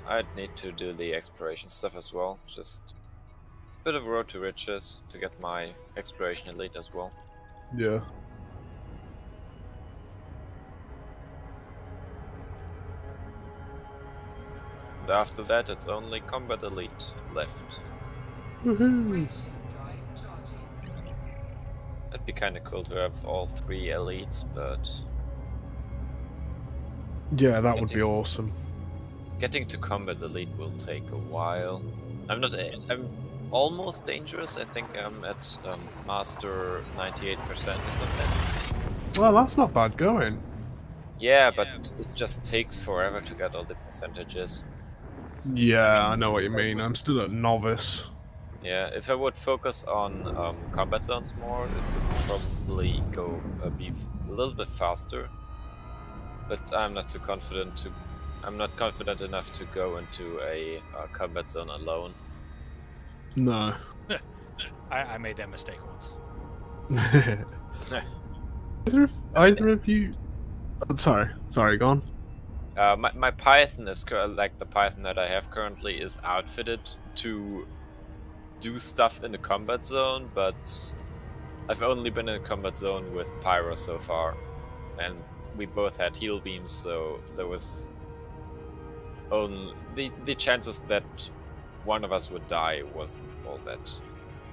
I'd need to do the exploration stuff as well. Just a bit of road to riches to get my exploration elite as well. Yeah. And after that, it's only combat elite left. Woohoo! It'd be kind of cool to have all 3 elites, but yeah, that would be awesome. Getting to combat elite will take a while. I'm almost dangerous. I think I'm at master 98% or something. Well, that's not bad going. Yeah, but it just takes forever to get all the percentages. Yeah, I know what you mean. I'm still at novice. Yeah, if I would focus on combat zones more, it would probably go be a little bit faster. But I'm not too confident to. I'm not confident enough to go into a combat zone alone. No. I made that mistake once. either of you. Oh, sorry, go on. My Python is like the Python that I have currently is outfitted to do stuff in the combat zone, but I've only been in a combat zone with Pyro so far, and we both had heal beams, so there was only the chances that one of us would die wasn't all that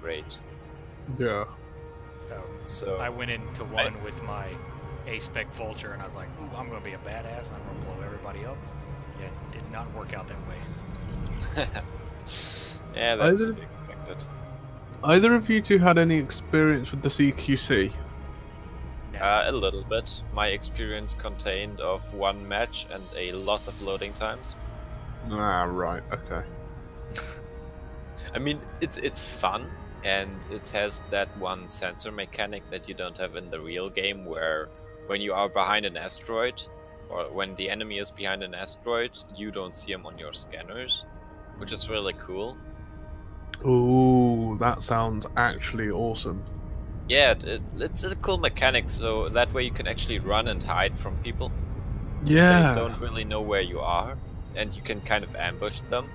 great. Yeah. So I went into one with my A-Spec Vulture, and I was like, ooh, I'm going to be a badass, and I'm going to blow everybody up. Yeah, it did not work out that way. yeah, that's to be expected. Either of you two had any experience with the CQC? A little bit. My experience contained of one match and a lot of loading times. Ah, right, okay. I mean, it's fun, and it has that one sensor mechanic that you don't have in the real game, where when you are behind an asteroid, or when the enemy is behind an asteroid, you don't see him on your scanners, which is really cool. Ooh, that sounds actually awesome. Yeah, it's a cool mechanic, so that way you can actually run and hide from people. Yeah. They don't really know where you are, and you can kind of ambush them.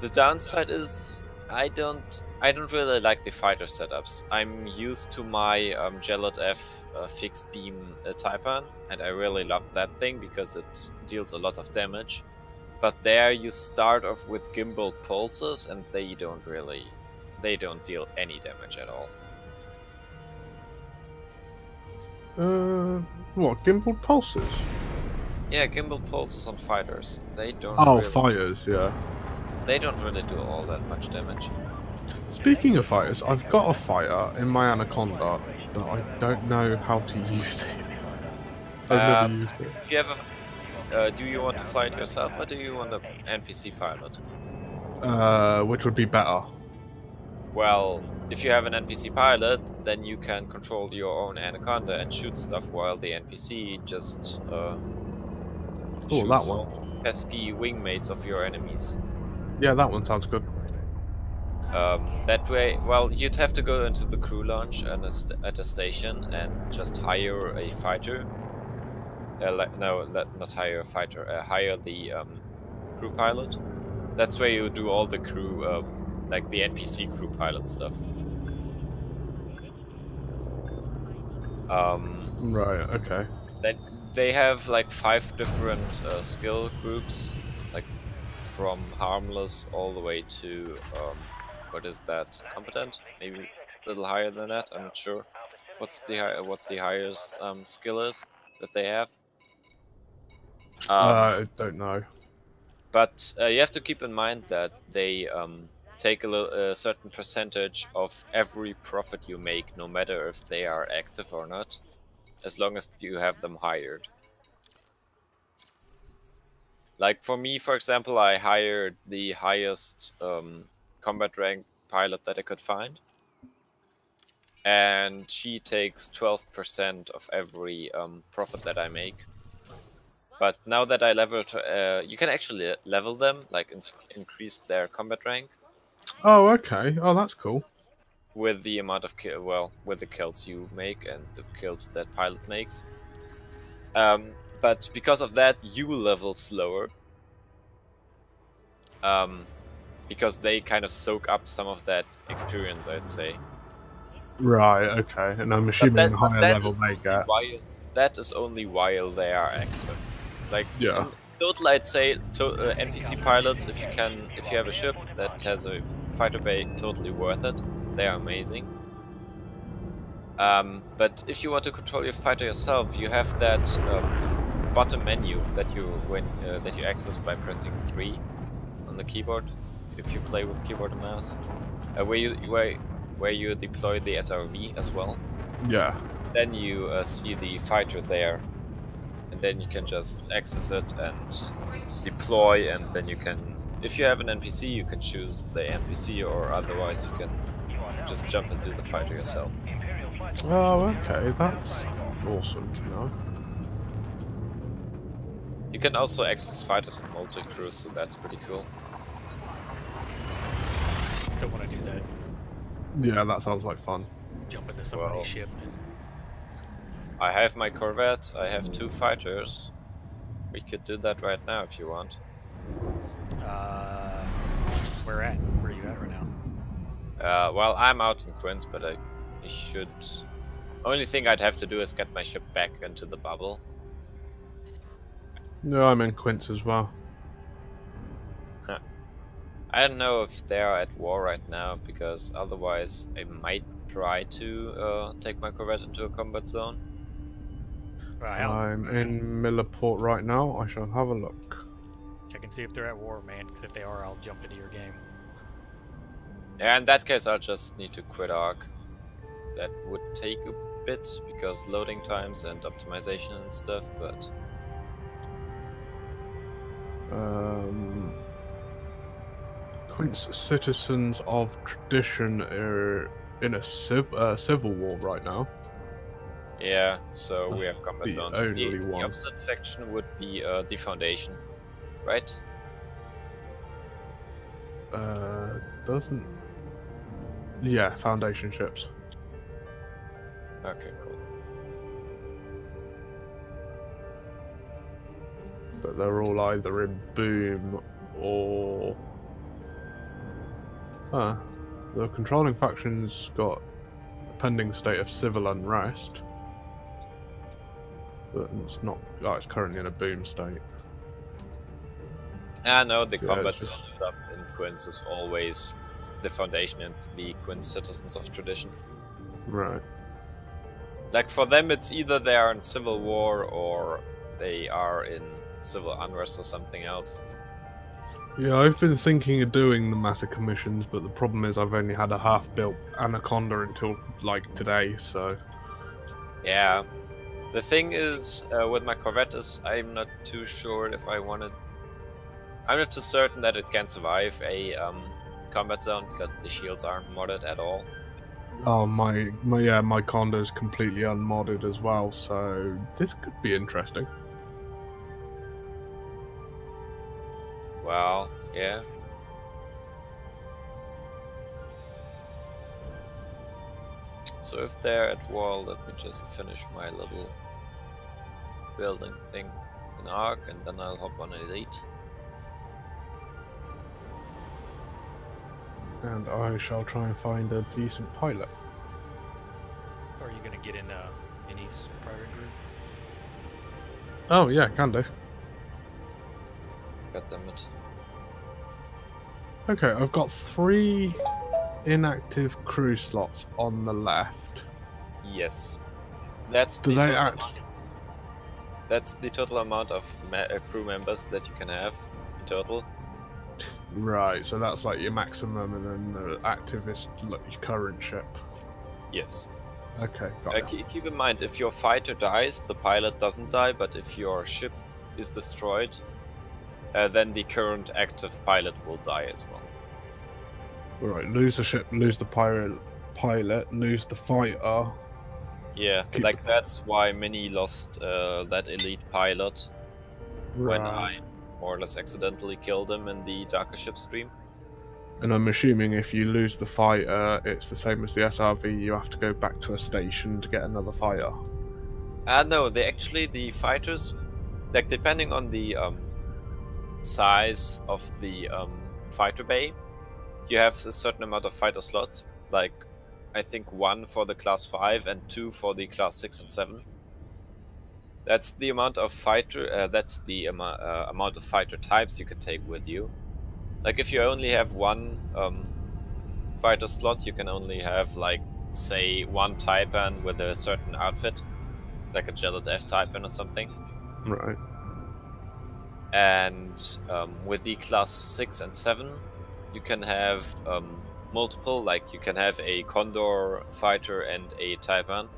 The downside is I don't really like the fighter setups. I'm used to my Gelot F fixed beam Taipan, and I really love that thing because it deals a lot of damage. But there you start off with gimbal pulses, and they don't deal any damage at all. What, gimbal pulses? Yeah, gimbal pulses on fighters. They don't. Oh, really, fighters, yeah. They don't really do all that much damage. Speaking of fighters, I've got a fighter in my Anaconda, but I don't know how to use it. I've never used it. If you have do you want to fly it yourself, or do you want an NPC pilot? Which would be better? Well, if you have an NPC pilot, then you can control your own Anaconda and shoot stuff while the NPC just shoots that one. all pesky wingmates of your enemies. Yeah, that one sounds good. That way, well, you'd have to go into the crew launch and at a station and just hire a fighter. No, not hire a fighter. Hire the crew pilot. That's where you do all the crew, like the NPC crew pilot stuff. Right. Okay. Then they have like 5 different skill groups, like from harmless all the way to what is that? Competent? Maybe a little higher than that. I'm not sure. What the highest skill is that they have? I don't know. But you have to keep in mind that they take a certain percentage of every profit you make, no matter if they are active or not, as long as you have them hired. Like for me, for example, I hired the highest combat rank pilot that I could find, and she takes 12% of every profit that I make. But now that I leveled, you can actually level them, like increase their combat rank. Oh, okay. Oh, that's cool. With the amount of with the kills you make and the kills that pilot makes. But because of that, you level slower. Because they kind of soak up some of that experience, I'd say. Right. Okay. And I'm assuming the higher level they get. That is only while they are active. Like, yeah. In total, I'd say NPC pilots, if you have a ship that has a fighter bay, totally worth it. They are amazing. But if you want to control your fighter yourself, you have that bottom menu that you access by pressing 3 on the keyboard. If you play with keyboard and mouse, where you deploy the SRV as well. Yeah. Then you see the fighter there. And then you can just access it and deploy, and then you can, if you have an NPC, you can choose the NPC, or otherwise you can just jump into the fighter yourself. Oh, okay, that's awesome to know. You can also access fighters in multi-crew, so that's pretty cool. Still want to do that. Yeah, that sounds like fun. Jump into somebody's ship. I have my Corvette, I have 2 fighters. We could do that right now if you want. Where at? Where are you at right now? Well, I'm out in Quinns, but I should... Only thing I'd have to do is get my ship back into the bubble. No, I'm in Quince as well. Huh. I don't know if they are at war right now, because otherwise I might try to take my corvette into a combat zone. I'm in Millerport right now. I shall have a look. Check and see if they're at war, man, because if they are, I'll jump into your game. Yeah, in that case I'll just need to quit Arc. That would take a bit, because loading times and optimization and stuff, but... Quince citizens of tradition are in a civil war right now. Yeah, so That's we have combat the zones. only The one. opposite faction would be the Foundation, right? Doesn't... Yeah, Foundation ships. Okay, cool. But they're all either in Boom or... The controlling faction's got a pending state of civil unrest. But it's not... Oh, it's currently in a Boom state. Ah, no, the So, yeah, combat it's zone just- stuff in Quince is always the Foundation and the Quince citizens of tradition. Right. Like, for them it's either they are in civil war or they are in civil unrest or something else. Yeah, I've been thinking of doing the massacre missions, but the problem is I've only had a half-built Anaconda until, like, today, so... Yeah. The thing is, with my Corvette is, I'm not too sure if I want to... I'm not too certain that it can survive a combat zone, because the shields aren't modded at all. Oh, my Conda is completely unmodded as well, so this could be interesting. Well, yeah. So if they're at war, let me just finish my little building thing in Arc, and then I'll hop on Elite. And I shall try and find a decent pilot. Or are you gonna get in Minnie's private group? Oh, yeah, can do. Goddammit. Okay, I've got 3 inactive crew slots on the left. Yes. That's Do the they total act? amount. That's the total amount of crew members that you can have in total. Right, so that's like your maximum, and then the active is like your current ship. Yes. Okay, got it. Keep in mind, if your fighter dies, the pilot doesn't die, but if your ship is destroyed, then the current active pilot will die as well. Right, lose the ship, lose the pilot, lose the fighter. Yeah, Keep like that's why Minnie lost that elite pilot when I more or less accidentally killed him in the Darker Ship stream. And I'm assuming if you lose the fighter, it's the same as the SRV, you have to go back to a station to get another fighter. No, the fighters, like depending on the size of the fighter bay, you have a certain amount of fighter slots, like I think 1 for the class 5 and 2 for the class 6 and 7. That's the amount of fighter. That's the amount of fighter types you can take with you. Like if you only have 1 fighter slot, you can only have like say 1 Taipan with a certain outfit, like a Jellet F Taipan or something. Right. And with the class 6 and 7, you can have multiple. Like you can have a Condor fighter and a Taipan.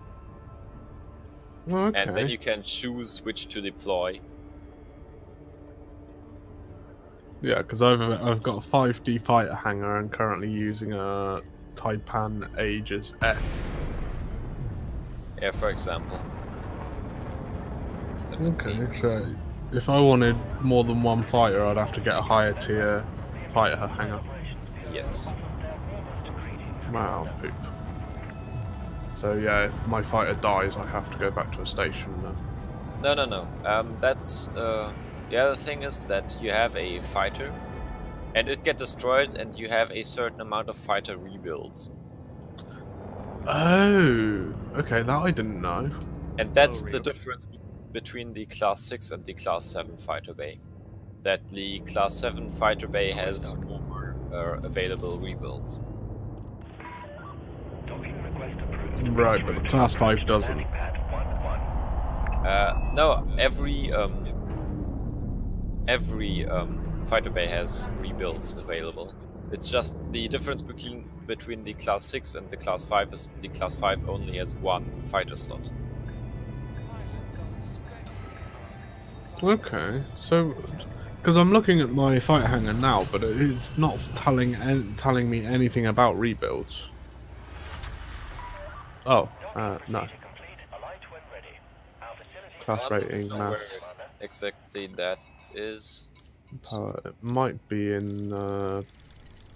Okay. And then you can choose which to deploy. Yeah, because I've got a 5D fighter hangar and currently using a Taipan Aegis F. Yeah, for example. Okay, so if I wanted more than 1 fighter, I'd have to get a higher tier fighter hangar. Yes. Wow, poop. So yeah, if my fighter dies, I have to go back to a station then. No. That's the other thing is that you have a fighter, and it gets destroyed, and you have a certain amount of fighter rebuilds. Oh, okay, that I didn't know. And that's the difference between the Class 6 and the Class 7 fighter bay. That the Class 7 fighter bay has more available rebuilds. Right, but the Class 5 doesn't. No, every fighter bay has rebuilds available. It's just the difference between the Class 6 and the Class 5 is the Class 5 only has one fighter slot. Okay, so because I'm looking at my fighter hangar now, but it's not telling me anything about rebuilds. Oh, no. Class rating, mass. Exactly, that is. It might be in the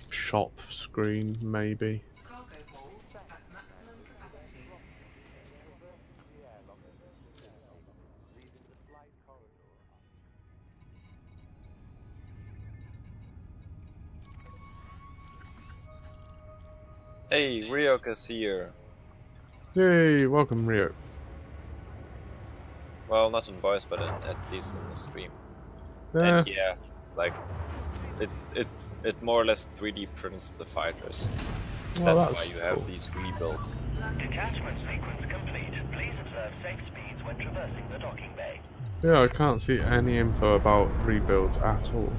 shop screen, maybe. Cargo hold at maximum capacity. Hey, Ryok is here. Yay, welcome, Rio. Well, not in voice, but at least in the stream. Yeah. And yeah, like it more or less 3D prints the fighters. Well, that's why you have these rebuilds. Detachment sequence complete. Please observe safe speeds when traversing the docking bay. Yeah, I can't see any info about rebuilds at all.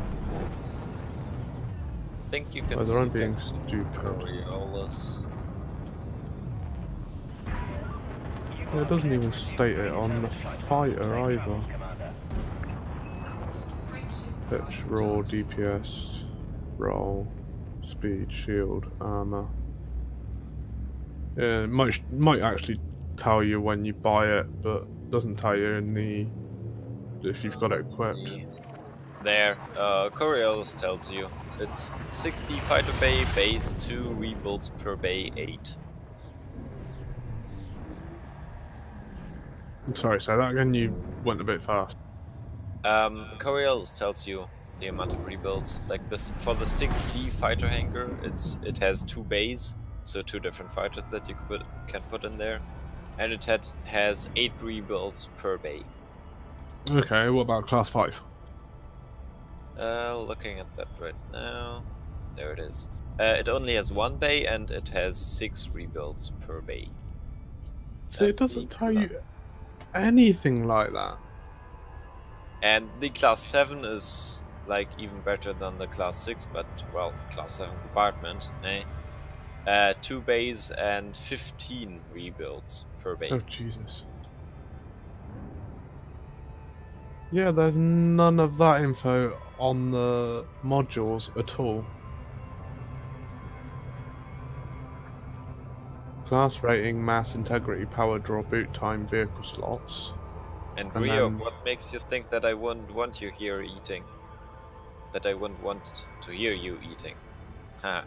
I think you can Whether I'm being stupid. Coriolis. Yeah, it doesn't even state it on the fighter either. Pitch, raw, DPS, roll, speed, shield, armor. Yeah, it might actually tell you when you buy it, but doesn't tell you in the if you've got it equipped. There, Coriolis tells you it's 60 fighter bay base, 2 rebuilds per bay, 8. Sorry, say that again. You went a bit fast. Coriolis tells you the amount of rebuilds. Like this for the 6D fighter hangar, it has 2 bays, so 2 different fighters that you can put in there, and it has 8 rebuilds per bay. Okay, what about Class 5? Looking at that right now, there it is. It only has 1 bay and it has 6 rebuilds per bay. So it doesn't tell you anything like that. And the Class 7 is like even better than the Class 6, but well, Class 7 compartment, eh? 2 bays and 15 rebuilds per bay. Oh Jesus. Yeah, there's none of that info on the modules at all. Class rating, mass, integrity, power draw, boot time, vehicle slots. And Rio, what makes you think that I wouldn't want you here eating? That I wouldn't want to hear you eating? Huh.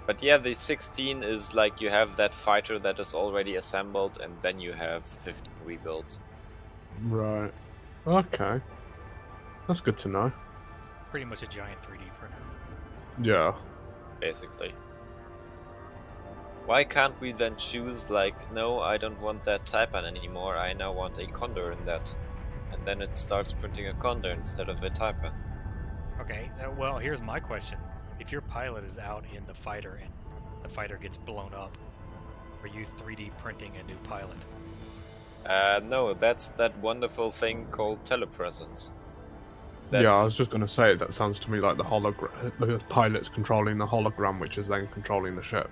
But yeah, the 16 is like you have that fighter that is already assembled, and then you have 15 rebuilds. Right. Okay. That's good to know. Pretty much a giant 3D printer. Yeah. Basically. Why can't we then choose like, no, I don't want that Taipan anymore, I now want a Condor in that. And then it starts printing a Condor instead of a Taipan. Okay, well, here's my question. If your pilot is out in the fighter and the fighter gets blown up, are you 3D printing a new pilot? No, that's that wonderful thing called telepresence. Yeah, I was just going to say, that sounds to me like the pilot's controlling the hologram, which is then controlling the ship.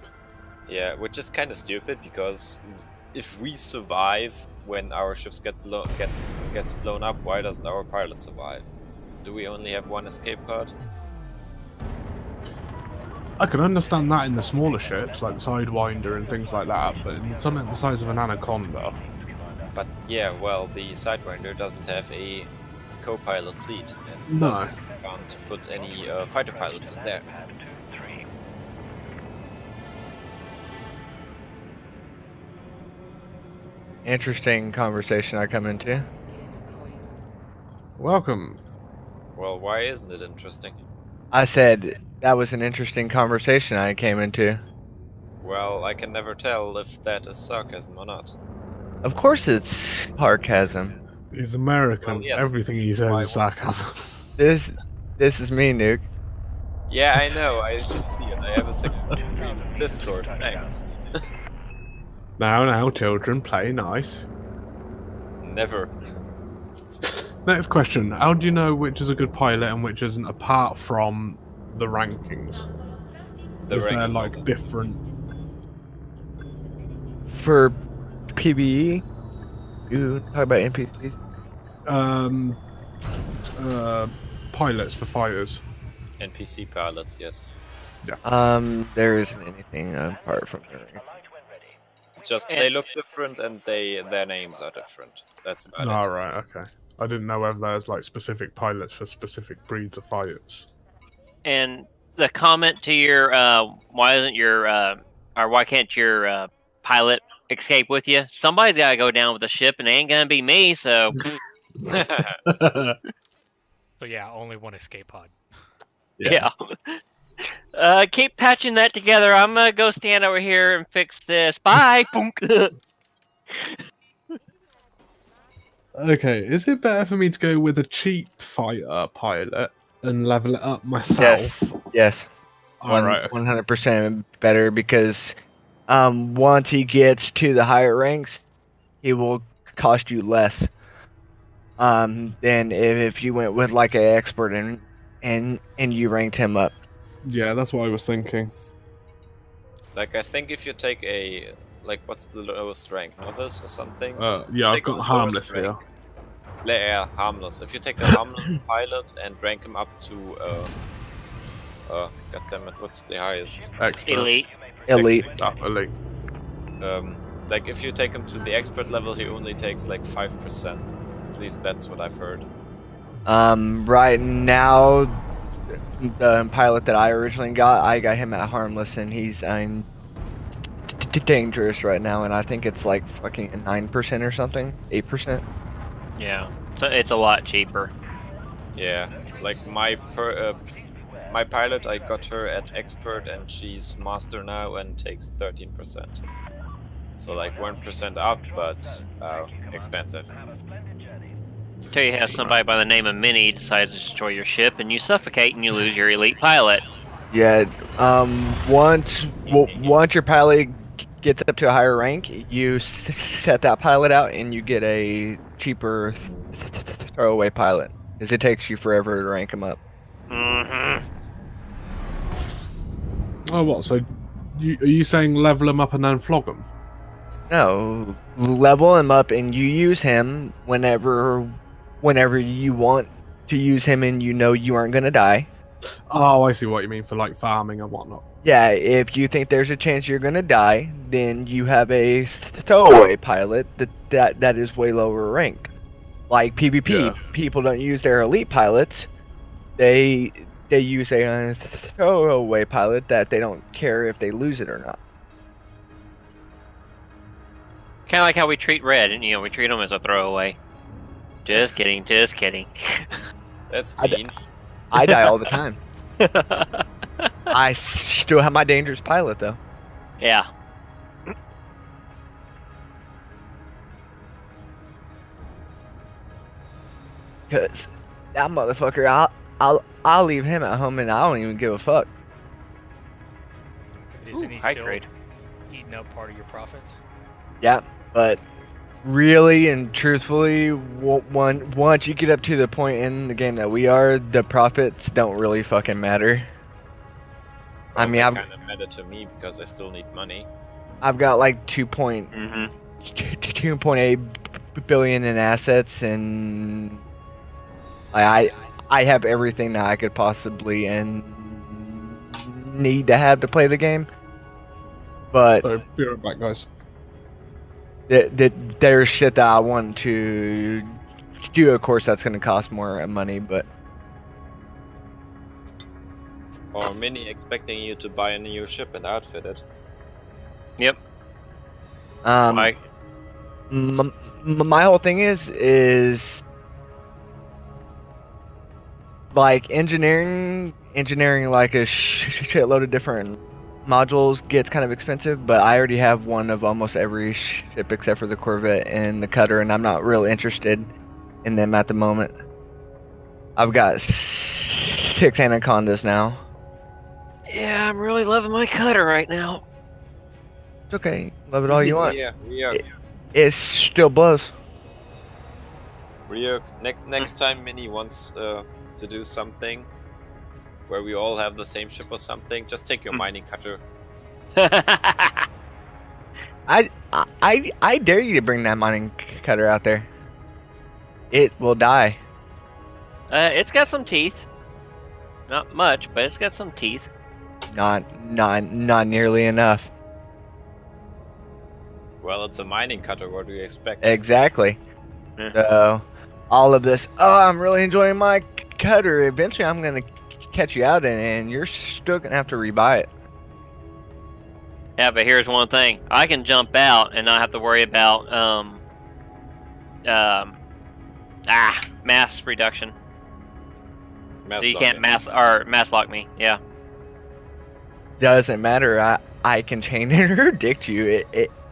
Yeah, which is kind of stupid, because if we survive when our ships gets blown up, why doesn't our pilot survive? Do we only have one escape pod? I can understand that in the smaller ships, like the Sidewinder and things like that, but in something the size of an Anaconda. But yeah, well, the Sidewinder doesn't have a co-pilot seat, and No. thus can't put any fighter pilots in there. Interesting conversation I come into. Welcome. Well, why isn't it interesting? I said that was an interesting conversation I came into. Well, I can never tell if that is sarcasm or not. Of course it's sarcasm. He's American. Well, yes. Everything he says is sarcasm. This is me, Nuke. Yeah, I know. I should see it. I have a second screen in Discord. Thanks. Now, children, play nice. Never. Next question. How do you know which is a good pilot and which isn't, apart from the rankings? Is there, like, different... For PBE? You talk about NPCs? Pilots for fighters. NPC pilots, yes. Yeah. There isn't anything apart from the rank. Just they look different and their names are different. That's about it. Alright, okay. I didn't know whether there's like specific pilots for specific breeds of fighters. And the comment to your why isn't your or why can't your pilot escape with you? Somebody's got to go down with the ship, and it ain't gonna be me. So. So yeah, only one escape pod. Yeah. Keep patching that together. I'm gonna go stand over here and fix this. Bye. Okay, is it better for me to go with a cheap fighter pilot and level it up myself? Yes. Alright. 100% better, because once he gets to the higher ranks, he will cost you less. Than if you went with like an expert and you ranked him up. Yeah, that's what I was thinking. Like, I think if you take a... Like, what's the lowest rank? Novice or something? Yeah, I've got harmless here. Yeah, harmless. If you take a harmless pilot and rank him up to... goddammit, what's the highest? Expert. Elite. Elite. Elite. Like, if you take him to the expert level, he only takes like 5%. At least that's what I've heard. Right now, the pilot that I originally got, I got him at harmless, and he's dangerous right now, and I think it's like fucking 9% or something, 8%. Yeah, so it's a lot cheaper. Yeah, like my pilot, I got her at expert, and she's master now and takes 13%. So like 1% up, but expensive. Until you have somebody by the name of Minnie decides to destroy your ship, and you suffocate, and you lose your elite pilot. Yeah. Once your pilot gets up to a higher rank, you set that pilot out, and you get a cheaper throwaway pilot, because it takes you forever to rank him up. Mm-hmm. Oh, what? So, are you saying level him up and then flog him? No, level him up, and you use him whenever you want to use him, and you know you aren't gonna die. Oh, I see what you mean, for like farming and whatnot. Yeah, if you think there's a chance you're gonna die, then you have a throwaway pilot that is way lower rank. Like PvP, people don't use their elite pilots. They use a throwaway pilot that they don't care if they lose it or not. Kind of like how we treat Red, and we treat him as a throwaway. Just kidding, just kidding. That's mean. I die all the time. I still have my dangerous pilot, though. Yeah. Cause that motherfucker, I'll leave him at home, and I don't even give a fuck. Isn't he still eating up part of your profits? Yeah, but really and truthfully, once you get up to the point in the game that we are, the profits don't really fucking matter. Well, I mean, that kind of matter to me because I still need money. I've got like 2.8 billion in assets, and I have everything that I could possibly need to have to play the game. But so, be right back, guys. There's shit that I want to do. Of course, that's going to cost more money, but. Or Mini expecting you to buy a new ship and outfit it. Yep. My whole thing is like engineering like a shitload of different modules gets kind of expensive, but I already have one of almost every ship except for the Corvette and the cutter, and I'm not real interested in them at the moment. I've got 6 Anacondas now. Yeah, I'm really loving my cutter right now. It's okay. Love it all you want. Yeah, Ryuk. It still blows. Ryuk, next time Minnie wants to do something where we all have the same ship or something, just take your mining cutter. I dare you to bring that mining cutter out there. It will die. It's got some teeth. Not much, but it's got some teeth. Not nearly enough. Well, it's a mining cutter. What do you expect? Exactly. So, all of this. Oh, I'm really enjoying my cutter. Eventually, I'm gonna catch you out, and you're still gonna have to rebuy it. Yeah, but here's one thing: I can jump out and not have to worry about mass reduction. So you can't mass lock me. Yeah. Doesn't matter. I can chain interdict you.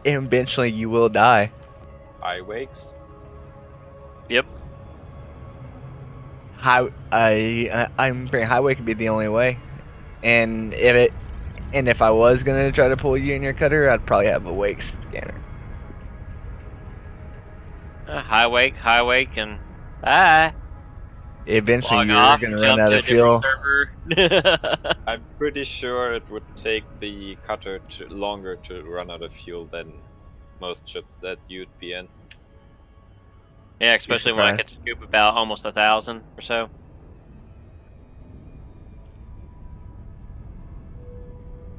Eventually you will die. High wakes. Yep. I'm pretty highway could be the only way. And if I was gonna try to pull you in your cutter, I'd probably have a wake scanner. High wake, and bye. Eventually you're gonna run out of fuel. I'm pretty sure it would take the cutter longer to run out of fuel than most ships that you'd be in. Yeah, especially when I could scoop about almost 1,000 or so.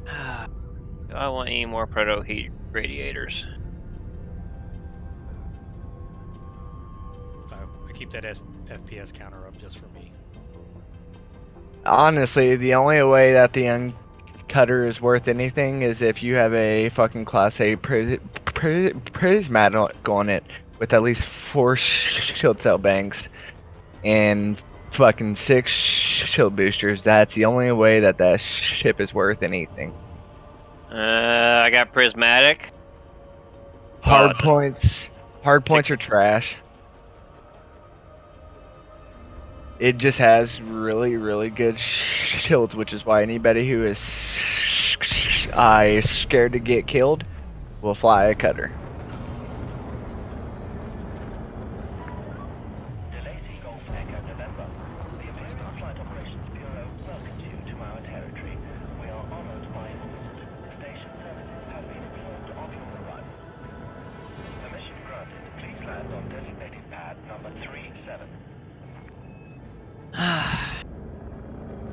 Do I want any more proto heat radiators? I keep that FPS counter up just for me. Honestly, the only way that the cutter is worth anything is if you have a fucking Class A prismatic on it with at least 4 shield cell banks and fucking 6 shield boosters. That's the only way that ship is worth anything. I got prismatic. Hard points are trash. It just has really, really good shields, which is why anybody who is scared to get killed will fly a cutter.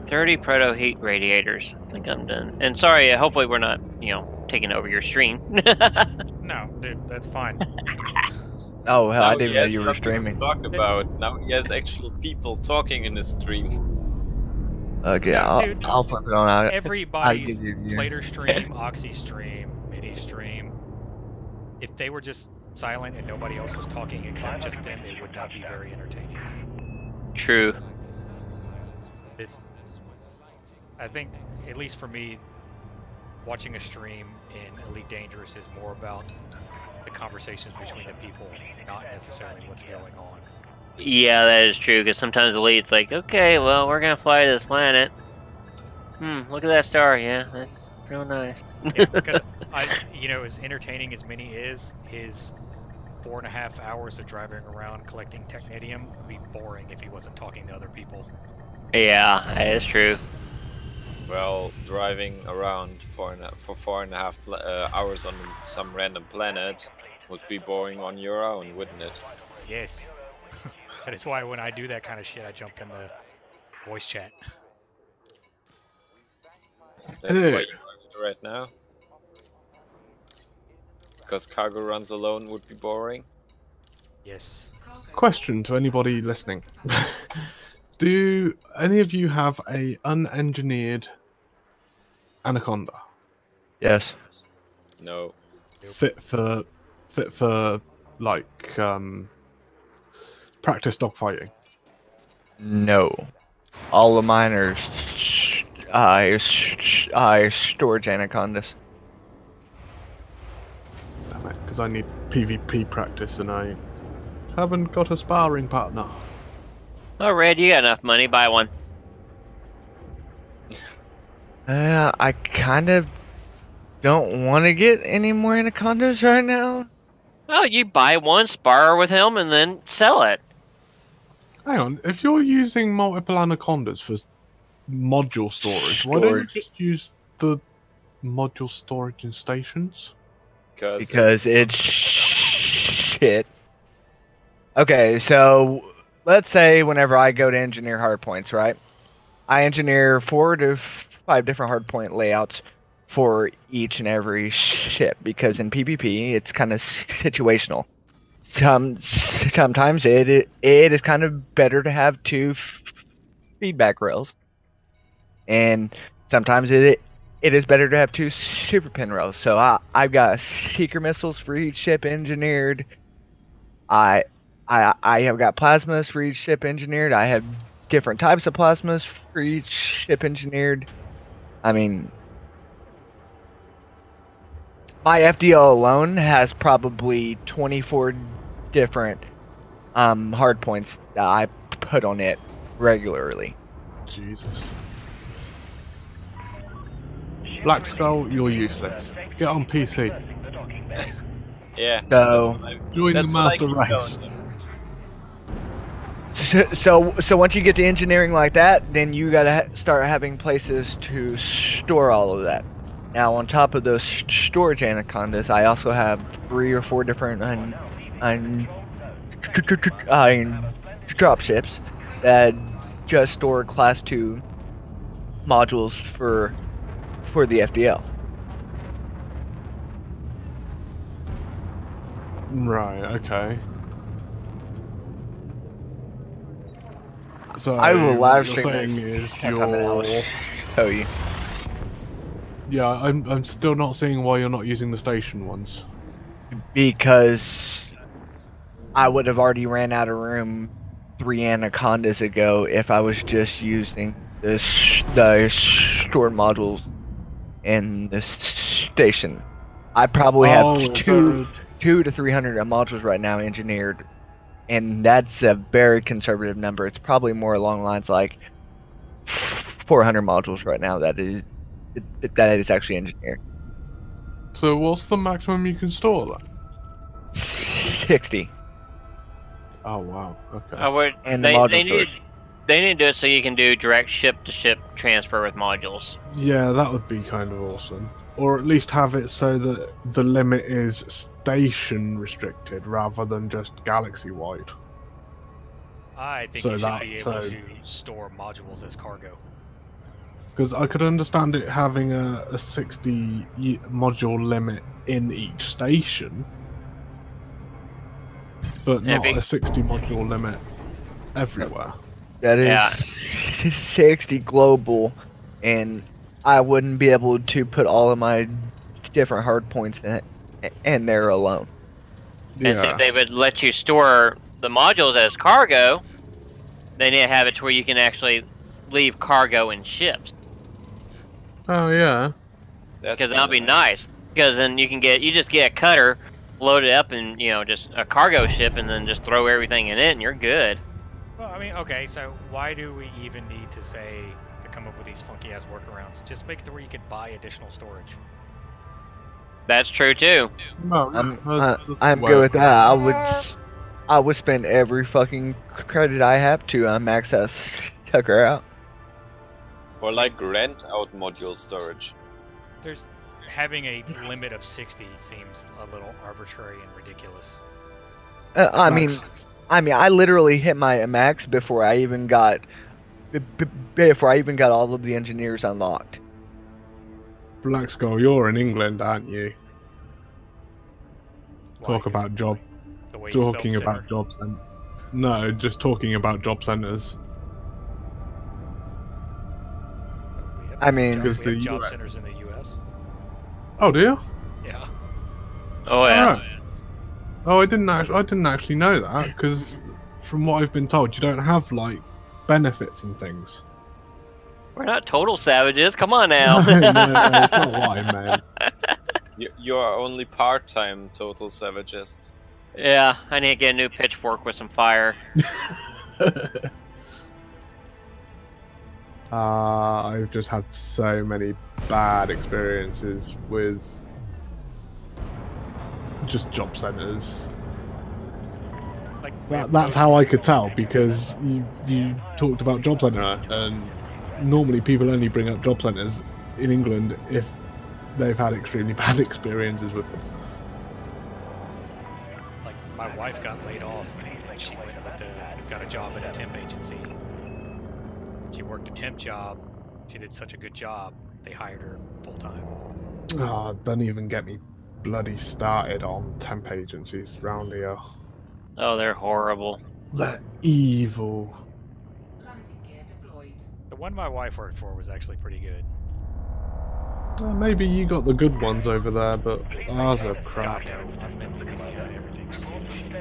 $30 proto heat radiators. I think I'm done. And sorry, hopefully we're not, taking over your stream. No, dude, that's fine. Oh hell, now I didn't know you were something streaming. to talk about. Now he has actual people talking in his stream. Okay, Dude, I'll flip it on out. Everybody's Plater stream, Oxy stream, Mini stream. If they were just silent and nobody else was talking except just them, it would not be very entertaining. True. I think, at least for me, watching a stream in Elite Dangerous is more about the conversations between the people, not necessarily what's going on. Yeah, that is true, because sometimes Elite's like, okay, well, we're going to fly to this planet. Look at that star, yeah, that's real nice. Yeah, because, as entertaining as Mini is, his 4.5 hours of driving around collecting technetium would be boring if he wasn't talking to other people. Yeah, that is true. Well, driving around for 4.5 hours on some random planet would be boring on your own, wouldn't it? Yes. That is why when I do that kind of shit, I jump in the voice chat. That's why you're doing it right now. Because cargo runs alone would be boring. Yes. Question to anybody listening. Do any of you have a unengineered Anaconda? Yes. No. Fit for like practice dogfighting? No. All of mine are storage anacondas. Damn it, because I need PvP practice and I haven't got a sparring partner. Oh, Red, you got enough money. Buy one. I kind of don't want to get any more anacondas right now. Oh, you buy one, spar with him, and then sell it. Hang on, if you're using multiple anacondas for module storage, why don't you just use the module storage in stations? Because it's shit. Okay, so let's say whenever I go to engineer hardpoints, right? I engineer 4 to 5 different hardpoint layouts for each and every ship, because in PvP it's kind of situational. Sometimes it is kind of better to have 2 feedback rails, and sometimes it is better to have 2 super pin rails. So I've got seeker missiles for each ship engineered. I have got plasmas for each ship engineered. I have different types of plasmas for each ship engineered. I mean, my FDL alone has probably 24 different hardpoints that I put on it regularly. Jesus. Black Skull, you're useless. Get on PC. Yeah. So join the master race. So once you get to engineering like that, then you gotta start having places to store all of that. Now, on top of those storage anacondas, I also have 3 or 4 different drop ships that just store class 2 modules for the FDL. Right, okay. So I will live what you're stream saying this is sometime and I'll you're... show you. Yeah, I'm still not seeing why you're not using the station ones. Because I would have already ran out of room 3 anacondas ago if I was just using the stored modules in the station. I probably have 2 to 300 modules right now engineered, and that's a very conservative number. It's probably more along the lines like 400 modules right now that is actually engineered. So what's the maximum you can store then? 60. Oh wow, okay. And they module need storage. they need to do it so you can do direct ship-to-ship transfer with modules. Yeah, that would be kind of awesome. Or at least have it so that the limit is station restricted rather than just galaxy-wide. I think So you should that- be able so- to store modules as cargo. Because I could understand it having a 60 module limit in each station, but Yeah, not a 60 module limit everywhere. That is 60 global, and I wouldn't be able to put all of my different hard points in there alone. And so if they would let you store the modules as cargo, they need to have it to where you can actually leave cargo in ships. Oh yeah. Because that'll be nice. Because then you just get a cutter, load it up in, just a cargo ship, and then just throw everything in it, and you're good. Well, I mean, okay, so why do we even need to come up with these funky ass workarounds? Just make it to where you can buy additional storage. That's true too. No, I'm good with that. I would spend every fucking credit I have to max that sucker out. Or like rent out module storage. Having a limit of 60 seems a little arbitrary and ridiculous. I mean, I literally hit my max before I even got all of the engineers unlocked. Black Skull, you're in England, aren't you? Talking about job centers. No, just talking about job centers. I mean, because we have job centers in the U.S. Oh, do you? Yeah. Oh yeah. Right. Oh, I didn't actually know that, because from what I've been told, you don't have like benefits and things We're not total savages. Come on now. no, it's not what I meant. You are only part-time total savages. Yeah, I need to get a new pitchfork with some fire. I've just had so many bad experiences with just job centres. Like That's how I could tell, because you talked about job centre, and normally people only bring up job centres in England if they've had extremely bad experiences with them. Like my wife got laid off. She went got a job at a temp agency. She worked a temp job. She did such a good job, they hired her full time. Don't even get me bloody started on temp agencies round here. Oh, they're horrible. They're evil. The one my wife worked for was actually pretty good. Maybe you got the good ones over there, but ours are crap. God, no, I'm in Louisiana. Everything's shit.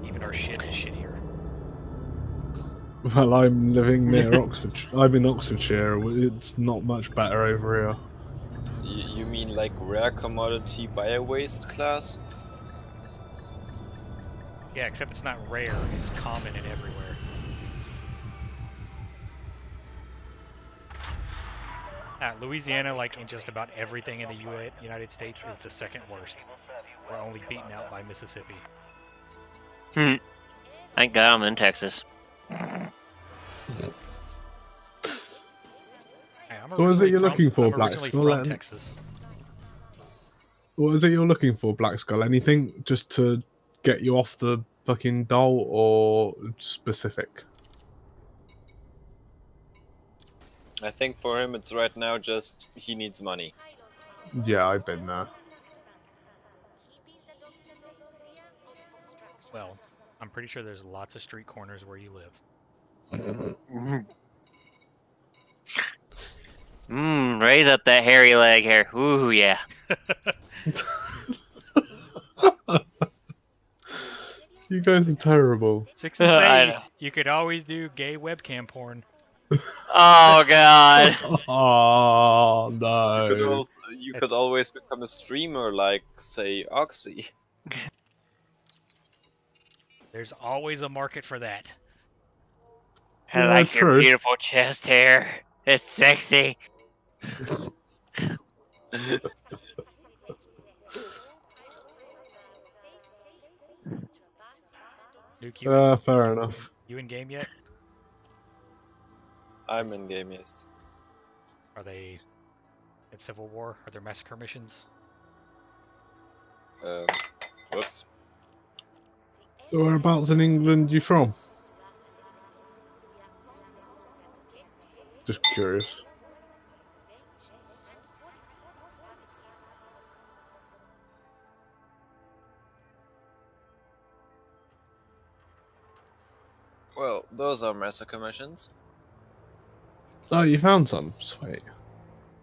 Even our shit is shittier. Well, I'm living near Oxfordshire. I'm in Oxfordshire. It's not much better over here. You mean like rare commodity bio-waste class? Yeah, except it's not rare, it's common and everywhere. Louisiana, like in just about everything in the United States, is the second worst. We're only beaten out by Mississippi. Thank God I'm in Texas. So what is it you're looking for, Black Skull? Texas. What is it you're looking for, Black Skull? Anything just to get you off the fucking dole, or specific? I think for him it's right now just he needs money. Yeah, I've been there. Well, I'm pretty sure there's lots of street corners where you live. Raise up that hairy leg hair. Ooh, yeah. You guys are terrible. 6 and 8, you could always do gay webcam porn. Oh God. Oh no. You could always become a streamer like, say, Oxy. There's always a market for that. I like your beautiful chest hair. It's sexy. Fair enough. You in game yet? I'm in game, yes. Are they at Civil War? Are there massacre missions? Whoops. So whereabouts in England are you from? Just curious. Well, those are massacre missions. Oh, you found some? Sweet.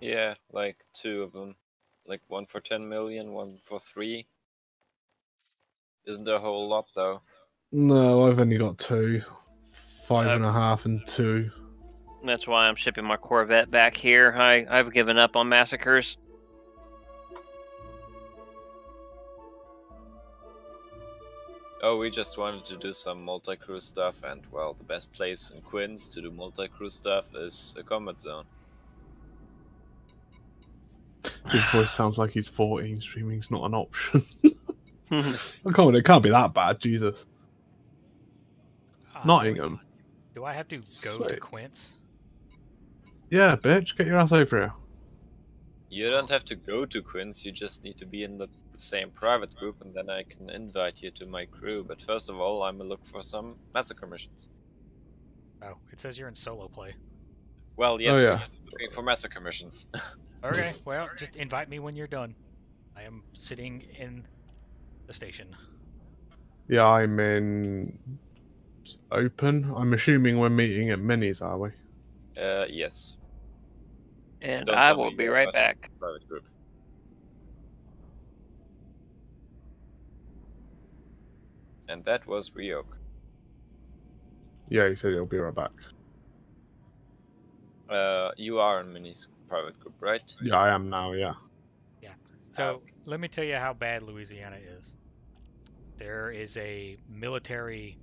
Yeah, like 2 of them. Like 1 for 10 million, 1 for 3. Isn't a whole lot, though. No, I've only got 2. 5.5 and 2. That's why I'm shipping my Corvette back here. I've given up on massacres. Oh, we just wanted to do some multi-crew stuff, and, well, the best place in Quinns to do multi-crew stuff is a combat zone. His voice sounds like he's 14. Streaming's not an option. Come on, it can't be that bad, Jesus. Nottingham. Do I have to go to Quince? Yeah, bitch, get your ass over here. You don't have to go to Quinns, you just need to be in the same private group, and then I can invite you to my crew. But first of all, I'm gonna look for some massacre missions. Oh, it says you're in solo play. Well, yes, yeah. we're just looking for massacre missions. Okay, well, just invite me when you're done. I am sitting in the station. Yeah, I'm in open. I'm assuming we're meeting at Minis, are we? Yes. And Don't I tell will me be you're right not back. in the private group. And that was Ryok. Yeah, he said he'll be right back. You are in Mini's private group, right? Yeah, I am now, yeah. Yeah. So let me tell you how bad Louisiana is. There is a military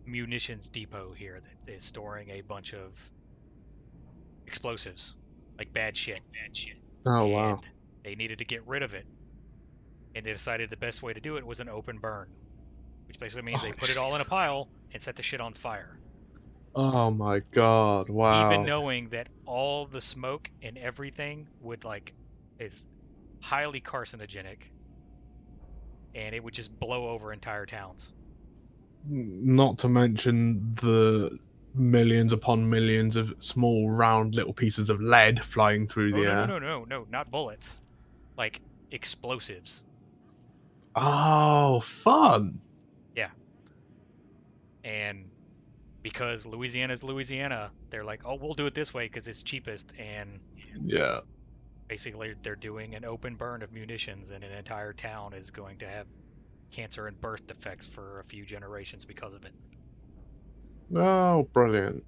munitions depot here that is storing a bunch of explosives, like bad shit. Oh, wow. And they needed to get rid of it. And they decided the best way to do it was an open burn, which basically means they put it all in a pile and set the shit on fire. Oh my god, wow. Even knowing that all the smoke and everything would it's highly carcinogenic and it would just blow over entire towns. Not to mention the millions upon millions of small round little pieces of lead flying through the air. No, not bullets. Like explosives. Oh, fun. Yeah. And because Louisiana's Louisiana, they're like, oh, we'll do it this way because it's cheapest. And yeah, basically they're doing an open burn of munitions, and an entire town is going to have cancer and birth defects for a few generations because of it. Oh, brilliant.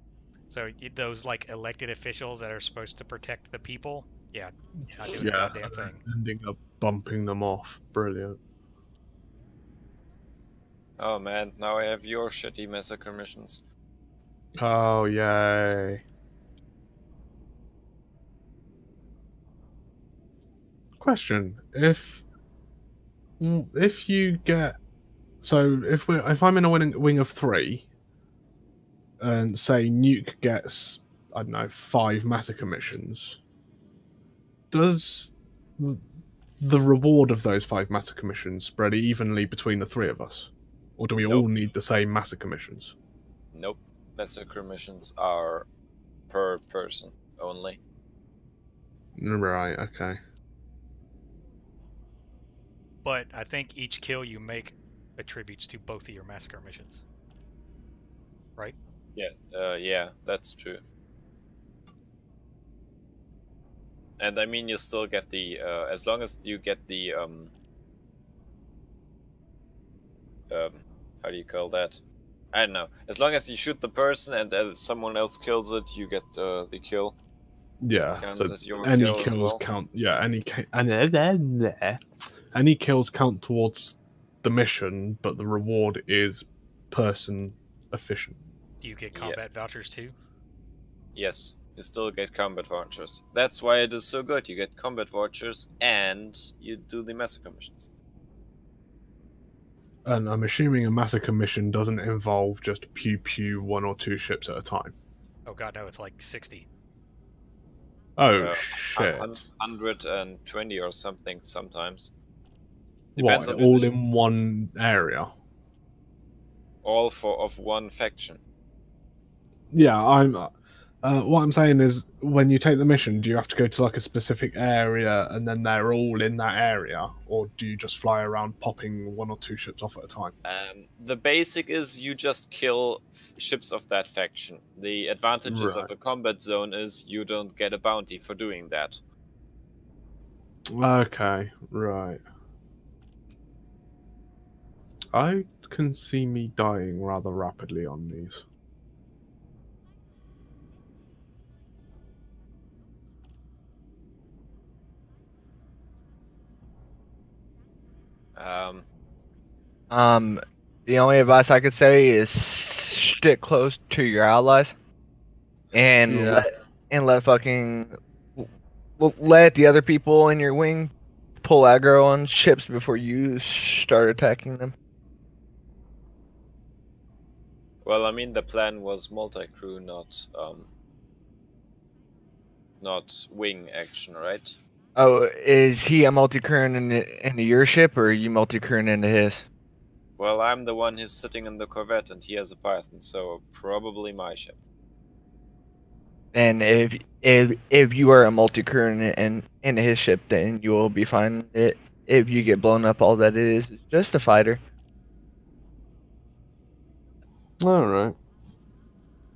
So those elected officials that are supposed to protect the people, not doing a goddamn thing. Ending up bumping them off. Brilliant. Oh man, now I have your shitty massacre missions. Oh, yay. Question: If you get, so if I'm in a wing of 3, and say Nuke gets, I don't know, 5 massacre missions, does the reward of those 5 massacre missions spread evenly between the 3 of us, or do we all need the same massacre missions? Nope, massacre missions are per person only. Right. Okay. But I think each kill you make attributes to both of your massacre missions. Right? Yeah, yeah, that's true. And I mean, you still get the, as long as you get the, how do you call that? I don't know. As long as you shoot the person and someone else kills it, you get the kill. Yeah, Counts so as your any kill as kills well. count. Yeah, any kills count towards the mission, but the reward is person efficient. Do you get combat vouchers too? Yes, you still get combat vouchers. That's why it is so good. You get combat vouchers and you do the massacre missions. And I'm assuming a massacre mission doesn't involve just pew 1 or 2 ships at a time. Oh god, no, it's like 60. Oh shit! 120 or something sometimes. What? All in one area? All of one faction. Yeah, I'm. What I'm saying is, when you take the mission, do you have to go to a specific area and then they're all in that area, or do you just fly around popping 1 or 2 ships off at a time? The basic is you just kill ships of that faction. The advantages of a combat zone is you don't get a bounty for doing that. Okay, right. I can see me dying rather rapidly on these. The only advice I could say is stick close to your allies, and let fucking let the other people in your wing pull aggro on ships before you start attacking them. Well, I mean, the plan was multi-crew, not wing action, right? Oh, is he a multi-current into your ship, or are you multi-current into his? Well, I'm the one who's sitting in the Corvette, and he has a Python, so probably my ship. And if you are a multi-current in his ship, then you will be fine. If you get blown up, all that it is just a fighter. All right.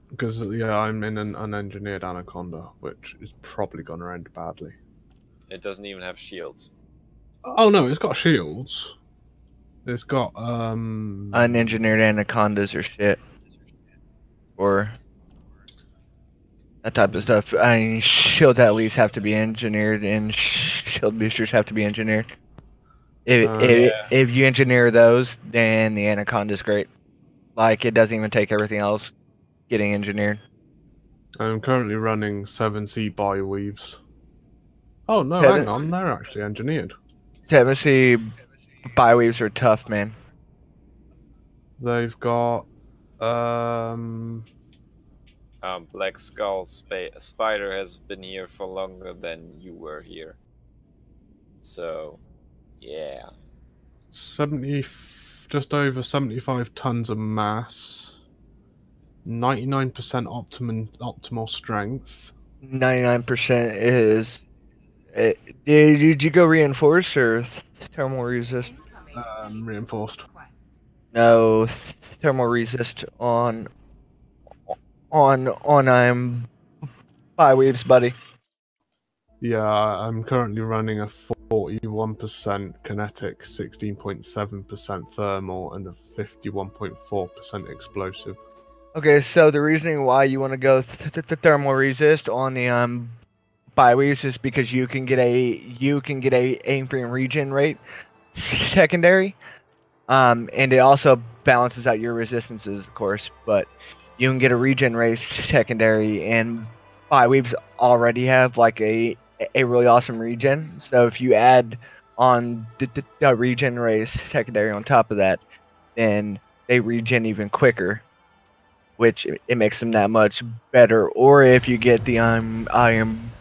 Because I'm in an unengineered Anaconda, which is probably going to end badly. It doesn't even have shields. Oh no, it's got shields. It's got unengineered Anacondas are shit. or that type of stuff. I mean, shields at least have to be engineered, and shield boosters have to be engineered. If you engineer those, then the Anaconda's great. Like, it doesn't even take everything else getting engineered. I'm currently running 7C bi-weaves. Oh, no, hang on. They're actually engineered. 7C bi-weaves are tough, man. They've got... Black Skull Spider has been here for longer than you were here. So, yeah. Just over 75 tons of mass. 99% optimal strength. 99% is... did you go reinforced or thermal resist? Reinforced. No, thermal resist on bi-weaves, buddy. Yeah, I'm currently running a 41% kinetic, 16.7% thermal, and a 51.4% explosive. Okay, so the reasoning why you want to go thermal resist on the bi-weaves is because you can get a aim free and regen rate secondary, and it also balances out your resistances, of course. But you can get a regen rate secondary, and bi-weaves already have like a really awesome regen. So if you add on the regen rate secondary on top of that, then they regen even quicker, which it makes them that much better. Or if you get the iron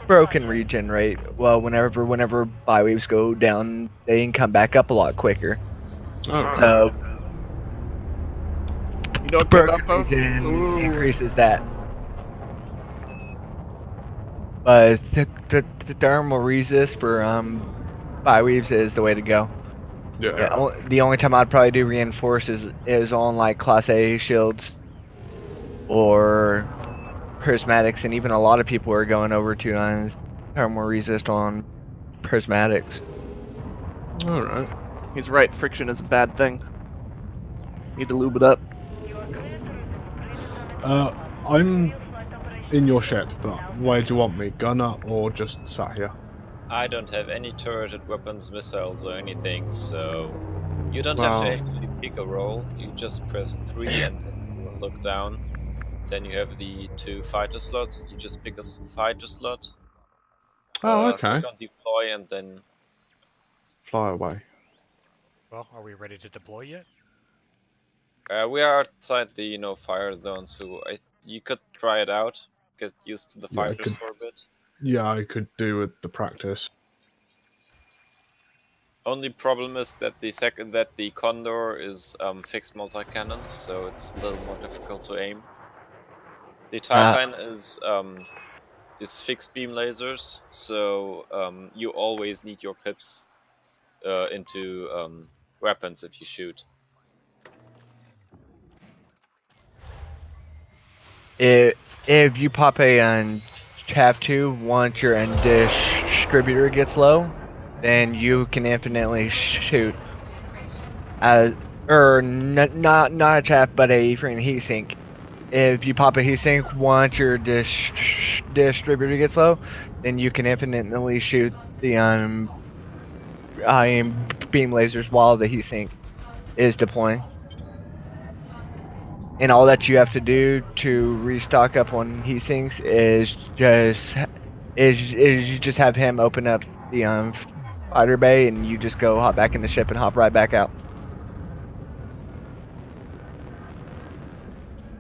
broken regen rate, well, whenever bi-weaves go down, they can come back up a lot quicker. So you don't broken regen increases that. But the thermal resist for bi-weaves is the way to go. Yeah. The only time I'd probably do reinforce is on like Class A shields or prismatics, and even a lot of people are going over to thermal resist on prismatics. Alright. He's right, friction is a bad thing. Need to lube it up. I'm in your ship, but where do you want me? Gunner or just sat here? I don't have any turreted weapons, missiles, or anything, so you don't have to actually pick a role. You just press 3 and then look down. Then you have the 2 fighter slots. You just pick a fighter slot. Oh, okay. Click on deploy and then fly away. Well, are we ready to deploy yet? We are outside the fire zone, so you could try it out. Get used to the fighters for a bit. Yeah, I could do with the practice. Only problem is that the Condor is fixed multi-cannons, so it's a little more difficult to aim. The Taipan is fixed beam lasers, so you always need your pips into weapons if you shoot. If you pop a chaff tube once your distributor gets low, then you can infinitely shoot. Or not a chaff, but a freaking heat sink. If you pop a heat sink once your distributor gets low, then you can infinitely shoot the beam lasers while the heat sink is deploying. And all that you have to do to restock up on heat sinks is you just have him open up the fighter bay, and you just go hop back in the ship and hop right back out.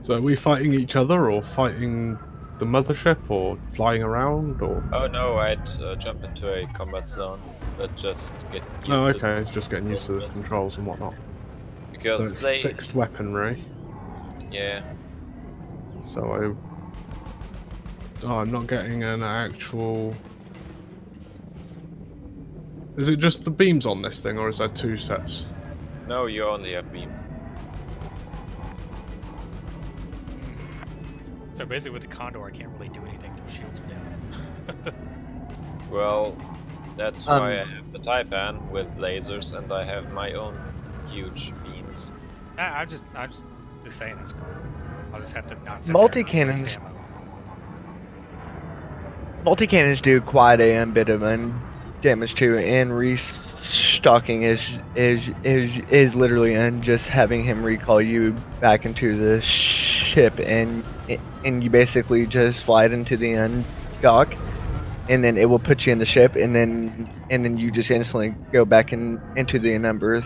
So are we fighting each other, or fighting the mothership, or flying around, or? Oh no, I'd jump into a combat zone, but just get used to it's just getting used to the controls and whatnot. Because so it's fixed weaponry. Yeah. So I'm not getting an actual... Is it just the beams on this thing, or is there 2 sets? No, you only have beams. So basically with the Condor I can't really do anything till shields are down. Well, that's why I have the Taipan with lasers, and I have my own huge beams. I'm just saying that's cool. I'll just have to not sit Multi-cannons. there and waste ammo. Multi-cannons do quite a bit of damage too, and restocking is literally just having him recall you back into the ship, and you basically just slide into the dock, and then it will put you in the ship, and then you just instantly go back into the number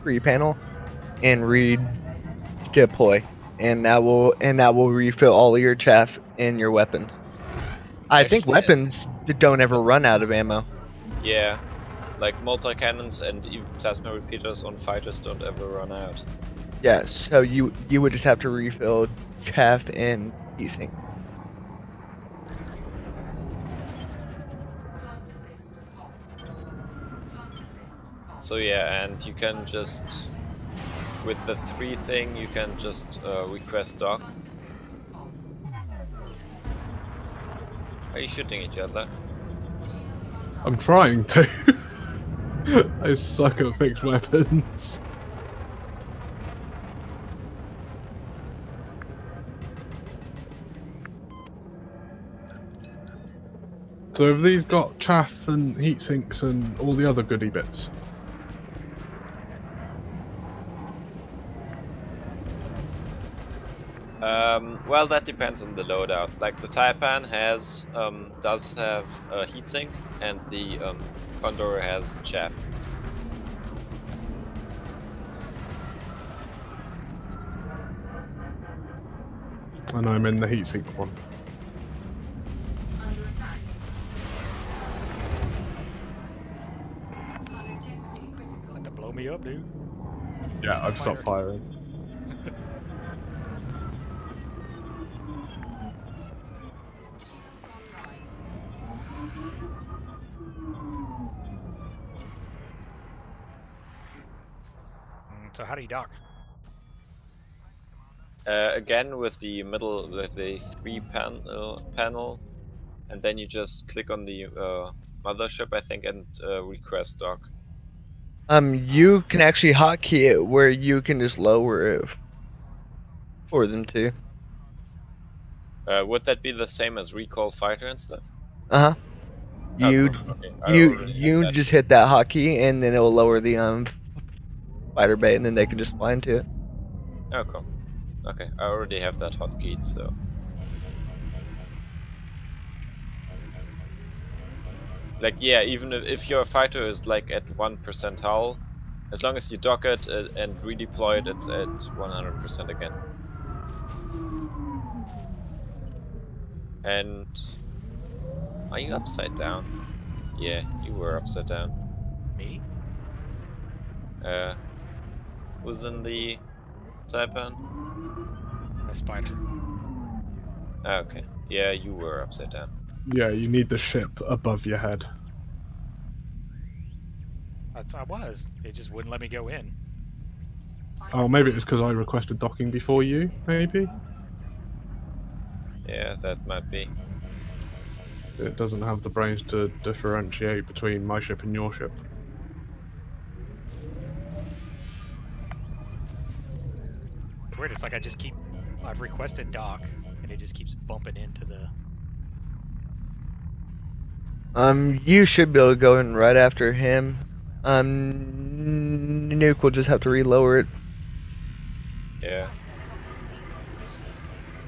3 panel and redeploy, and that will refill all of your chaff and your weapons. I think Actually, weapons don't ever run out of ammo. Yeah, like multi-cannons and even plasma repeaters on fighters don't ever run out. Yeah, so you would just have to refill chaff and heatsink. So yeah, and you can just, with the 3 thing, you can just request dock. Are you shooting each other? I'm trying to. I suck at fixed weapons. So have these got chaff and heat sinks and all the other goodie bits? Well, that depends on the loadout. Like the Taipan has does have a heatsink, and the Condor has chaff. And I'm in the heatsink one. Let to blow me up, dude. Yeah, I've stopped firing. So how do you dock? Again with the middle, with the 3 panel, and then you just click on the mothership, I think, and request dock. You can actually hotkey it where you can just lower it for them to. Would that be the same as recall fighter and stuff? Uh huh. You Okay. just hit that hotkey, and then it will lower the fighter bay, and then they can just fly into it. Oh, cool. Okay, I already have that hotkeyed, so. Like, yeah, even if your fighter is like at 1% hull, as long as you dock it and redeploy it, it's at 100% again. And are you upside down? Yeah, you were upside down. Me? Who's in the Taipan? A spider. Okay. Yeah, you were upside down. Yeah, you need the ship above your head. I was. It just wouldn't let me go in. Oh, maybe it's because I requested docking before you, maybe? Yeah, that might be. It doesn't have the brains to differentiate between my ship and your ship. Weird, it's like I've requested dock, and it just keeps bumping into the... You should be able to go in right after him. Nuke will just have to relower it. Yeah.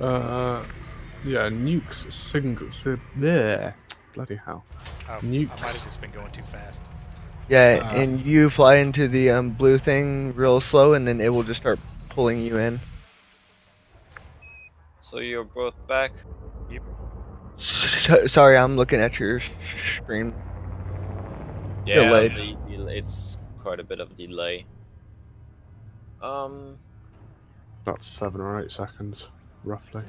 Yeah, Nuke's single... Bleh. Bloody hell. Oh, Nuke's... I might have just been going too fast. Yeah, and you fly into the blue thing real slow, and then it will just start pulling you in. So you're both back? Yep. Sorry, I'm looking at your stream. Yeah, Delayed. it's quite a bit of a delay. About 7 or 8 seconds, roughly.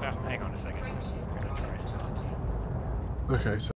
Oh, hang on a second. I'm gonna try something. Okay, so